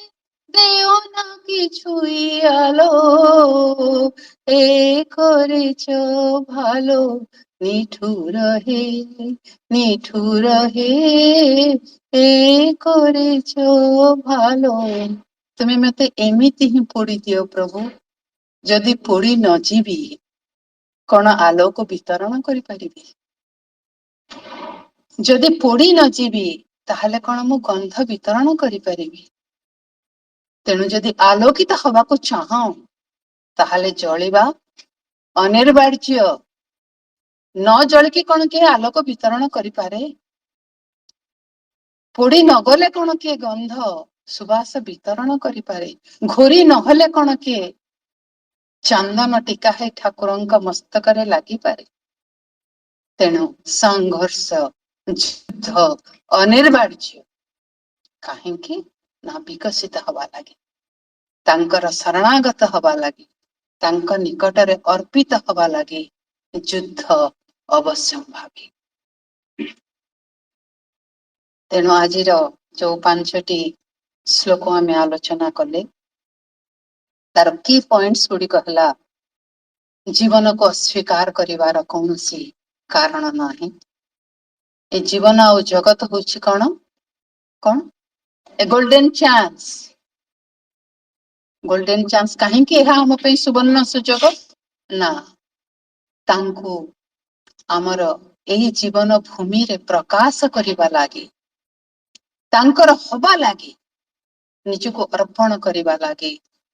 দেও না কিছুই আলো, এ করেছ ভালো নিঠুর হে, নিঠুর হে, এ করেছ ভালো। তুমি মতে ଏମିତି ହିଁ ପୋଡ଼ି ଦିଅ ପ୍ରଭୁ, ଯଦି ପୋଡ଼ି ନ ଯିବି କଣ ଆଲୋକ ବିତରଣ କରିପାରିବି? ଯଦି ପୋଡ଼ି ନ ଯିବି ତାହେଲେ କଣ ମୁଁ ଗନ୍ଧ ବିତରଣ କରିପାରିବି? ତେଣୁ ଯଦି ଆଲୋକିତ ହବାକୁ ଚାହଁ ତାହେଲେ ଜଳିବା ଅନିବାର୍ଯ୍ୟ। ନ ଜଳିକି କଣ କିଏ ଆଲୋକ ବିତରଣ କରିପାରେ? ପୋଡ଼ି ନଗଲେ କଣ କିଏ ଗନ୍ଧ ସୁବାସ ବିତରଣ କରିପାରେ? ଘୋରି ନହେଲେ କଣ କିଏ ଚନ୍ଦନ ଟିକା ହେଇ ଠାକୁରଙ୍କ ମସ୍ତକରେ ଲାଗିପାରେ? ତେଣୁ ସଂଘର୍ଷ, ଯୁଦ୍ଧ ଅନିବାର୍ଯ୍ୟ। କାହିଁକି ନା ବିକଶିତ ହବା ଲାଗି, ତାଙ୍କର ଶରଣାଗତ ହବା ଲାଗି, ତାଙ୍କ ନିକଟରେ ଅର୍ପିତ ହବା ଲାଗି ଯୁଦ୍ଧ ଅବଶ୍ୟମ୍ଭାବୀ। ତେଣୁ ଆଜିର ଯୋଉ 5ଟି ଶ୍ଲୋକ ଆମେ ଆଲୋଚନା କଲେ, ତାର କି ପଏଣ୍ଟସ ଗୁଡିକ ହେଲା, ଜୀବନକୁ ଅସ୍ୱୀକାର କରିବାର କୌଣସି କାରଣ ନାହିଁ। ଏ ଜୀବନ ଆଉ ଜଗତ ହଉଛି କଣ? କଣ? ଏ ଗୋଲ୍ଡେନ ଚାନ୍ସ। ଗୋଲ୍ଡେନ ଚାନ୍ସ କାହିଁକି ଏହା ଆମ ପାଇଁ ସୁବର୍ଣ୍ଣ ସୁଯୋଗ? ନା, ତାଙ୍କୁ ଆମର ଏହି ଜୀବନ ଭୂମିରେ ପ୍ରକାଶ କରିବା ଲାଗି, ତାଙ୍କର ହବା ଲାଗି, ନିଜକୁ ଅର୍ପଣ କରିବା ଲାଗି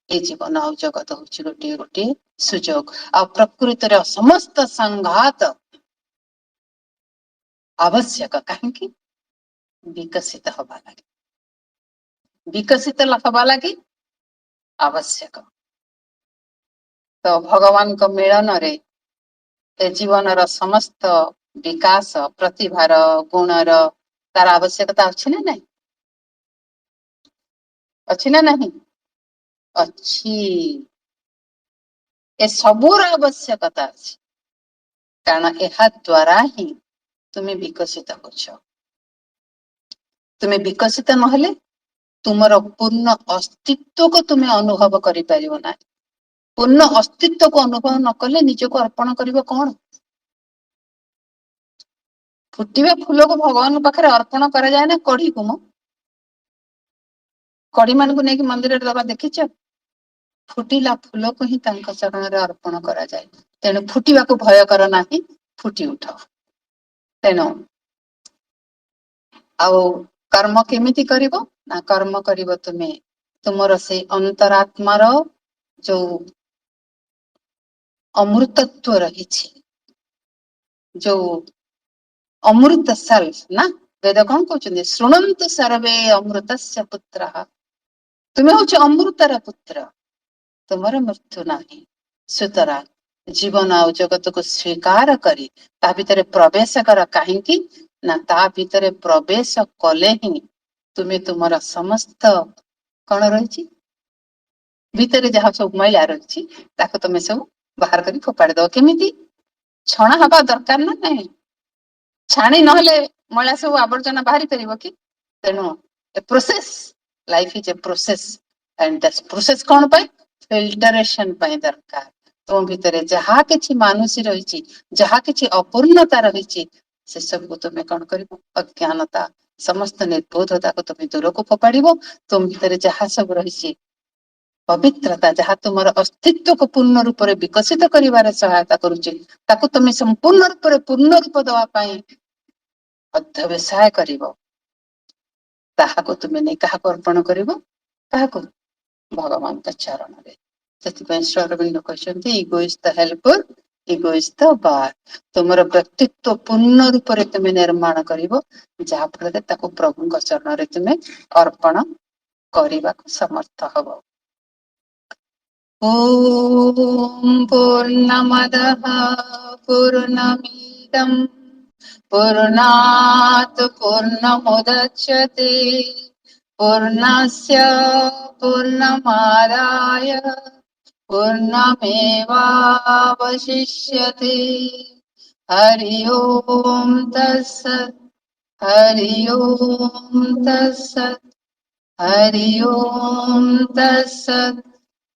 ଏ ଜୀବନ ଆଉ ଜଗତ ହଉଛି ଗୋଟିଏ ଗୋଟିଏ ସୁଯୋଗ। ଆଉ ପ୍ରକୃତିର ସମସ୍ତ ସଂଘାତ ଆବଶ୍ୟକ, କାହିଁକି? ବିକଶିତ ହବା ଲାଗି, ବିକଶିତ ହବା ଲାଗି ଆବଶ୍ୟକ। ତ ଭଗବାନଙ୍କ ମିଳନରେ ଏ ଜୀବନର ସମସ୍ତ ବିକାଶ, ପ୍ରତିଭାର, ଗୁଣର, ତାର ଆବଶ୍ୟକତା ଅଛି ନା ନାହିଁ? ଅଛି ନା ନାହିଁ? ଅଛି। ଏ ସବୁର ଆବଶ୍ୟକତା ଅଛି, କାରଣ ଏହା ଦ୍ୱାରା ହିଁ ତୁମେ ବିକଶିତ କରୁଛ। ତୁମେ ବିକଶିତ ନହେଲେ ତୁମର ପୂର୍ଣ୍ଣ ଅସ୍ତିତ୍ୱକୁ ତୁମେ ଅନୁଭବ କରିପାରିବ ନାହିଁ। ପୂର୍ଣ୍ଣ ଅସ୍ତିତ୍ୱକୁ ଅନୁଭବ ନ କଲେ ନିଜକୁ ଅର୍ପଣ କରିବ କଣ? ଫୁଟିବା ଫୁଲକୁ ଭଗବାନଙ୍କ ପାଖରେ ଅର୍ପଣ କରାଯାଏ ନା କଢିକୁ? ମ କଢି ମାନଙ୍କୁ ନେଇକି ମନ୍ଦିରରେ ଦବା ଦେଖିଛ? ଫୁଟିଲା ଫୁଲକୁ ହିଁ ତାଙ୍କ ଚରଣରେ ଅର୍ପଣ କରାଯାଏ। ତେଣୁ ଫୁଟିବାକୁ ଭୟ କର ନାହିଁ, ଫୁଟି ଉଠ। ତେଣୁ ଆଉ କର୍ମ କେମିତି କରିବ ନା, କର୍ମ କରିବ ତୁମେ ତୁମର ସେଇ ଅନ୍ତରାତ୍ମାର ଯୋଉ ଅମୃତତ୍ୱ ରହିଛି, ଯୋଉ ଅମୃତ ସେଲ୍ଫ ନା, ବେଦ କଣ କହୁଛନ୍ତି, ଶୃଣନ୍ତୁ ସର୍ବେ ଅମୃତସ୍ୟ ପୁତ୍ରଃ। ତୁମେ ହଉଛ ଅମୃତର ପୁତ୍ର, ତୁମର ମୃତ୍ୟୁ ନାହିଁ। ସୁତରାଂ ଜୀବନ ଆଉ ଜଗତକୁ ସ୍ୱୀକାର କରି ତା ଭିତରେ ପ୍ରବେଶ କର। କାହିଁକି ନା ତା ଭିତରେ ପ୍ରବେଶ କଲେ ହିଁ ତୁମେ ତୁମର ସମସ୍ତ କଣ ରହିଛି ଭିତରେ ଯାହା ସବୁ ମଇଳା ରହିଛି ତାକୁ ତମେ ସବୁ ବାହାର କରି ଫୋପାଡି ଦବ। କେମିତି? ଛଣା ହବା ଦରକାର ନା ନାଇଁ? ଛାଣି ନହେଲେ ମଇଳା ସବୁ ଆବର୍ଜନା ବାହାରି ପାରିବ କି? ତେଣୁ ଏ process, life is a process, and that process କଣ ପାଇଁ? ଫିଲ୍ଟରେସନ ପାଇଁ ଦରକାର। ତୁମ ଭିତରେ ଯାହା କିଛି ମାନୁଷୀ ରହିଛି, ଯାହା କିଛି ଅପୂର୍ଣ୍ଣତା ରହିଛି, ସେ ସବୁକୁ ତୁମେ କଣ କରିବ? ଅଜ୍ଞାନତା, ସମସ୍ତ ନିର୍ಬೋଧତାକୁ ତୁମେ ଦୂରକୁ ଫୋପାଡିବ। ତୁମ ଭିତରେ ଯାହା ସବୁ ରହିଛି ପବିତ୍ରତା, ଯାହା ତୁମର ଅସ୍ତିତ୍ୱକୁ ପୂର୍ଣ୍ଣ ରୂପରେ ବିକଶିତ କରିବାରେ ସହାୟତା କରୁଛି, ତାକୁ ତୁମେ ସମ୍ପୂର୍ଣ୍ଣ ରୂପରେ ପୂର୍ଣ୍ଣ ରୂପ ଦେବା ପାଇଁ ଅଧ୍ୟବସାୟ କରିବ। ତାହାକୁ ତୁମେ ନେଇ କାହାକୁ ଅର୍ପଣ କରିବ? କାହାକୁ? ଭଗବାନଙ୍କ ଚରଣରେ। ସେଥିପାଇଁ ଶ୍ରୀ ଅରବିନ୍ଦ କହିଛନ୍ତି, ego is the helper, ego is the ବାର। ତୁମର ବ୍ୟକ୍ତିତ୍ୱ ପୂର୍ଣ୍ଣ ରୂପରେ ତୁମେ ନିର୍ମାଣ କରିବ, ଯାହା ଫଳରେ ତାକୁ ପ୍ରଭୁଙ୍କ ଚରଣରେ ତୁମେ ଅର୍ପଣ କରିବାକୁ ସମର୍ଥ ହବ। ଓମ୍ ପୂର୍ଣ୍ଣମଦଃ ପୂର୍ଣ୍ଣମିଦଂ ପୂର୍ଣ୍ଣାତ୍ ପୂର୍ଣ୍ଣମୁଦଚ୍ୟତେ ପୂର୍ଣ୍ଣସ୍ୟ ପୂର୍ଣ୍ଣମାଦାୟ ପୂର୍ଣ୍ଣମେବାବଶିଷ୍ୟତେ। ହରି ଓମ୍ ତତ୍ସତ୍, ହରି ଓମ୍ ତତ୍ସତ୍, ହରି ଓମ୍ ତତ୍ସତ୍।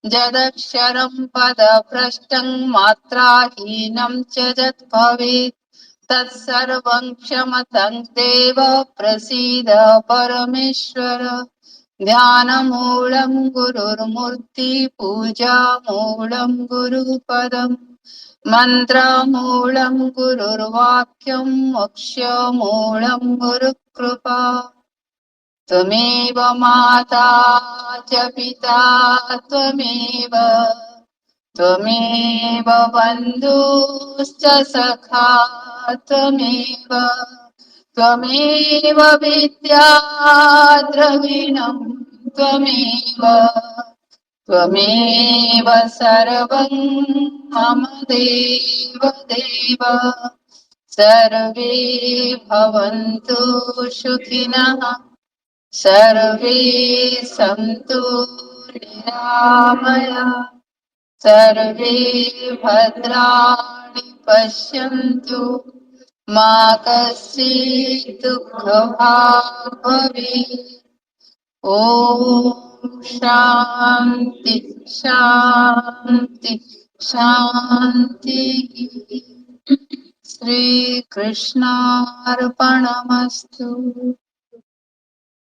যদক্ষরম পদভ্রষ্টং মাত্রাহীনং চ যদ্ভবেৎ তৎসর্বং ক্ষমতাং দেব প্রসীদ পরমেশ্বর। ধ্যানমূলং গুরুর্মূর্তি পূজামূলং গুরুপদম মন্ত্রমূলং গুরুর্বাক্যং মোক্ষমূলং গুরুকৃপা। त्वमेव माता च पिता त्वमेव, त्वमेव बन्धुश्च सखा त्वमेव, त्वमेव विद्या द्रविणं त्वमेव, त्वमेव सर्वं मम देव देव। सर्वे भवन्तु सुखिनः, सर्वे सन्तु निरामया, सर्वे भद्राणि पश्यन्तु, मा कश्चित् दुःखभाग् भवेत्। ॐ शान्ति शान्ति शान्तिः। श्रीकृष्णार्पणमस्तु।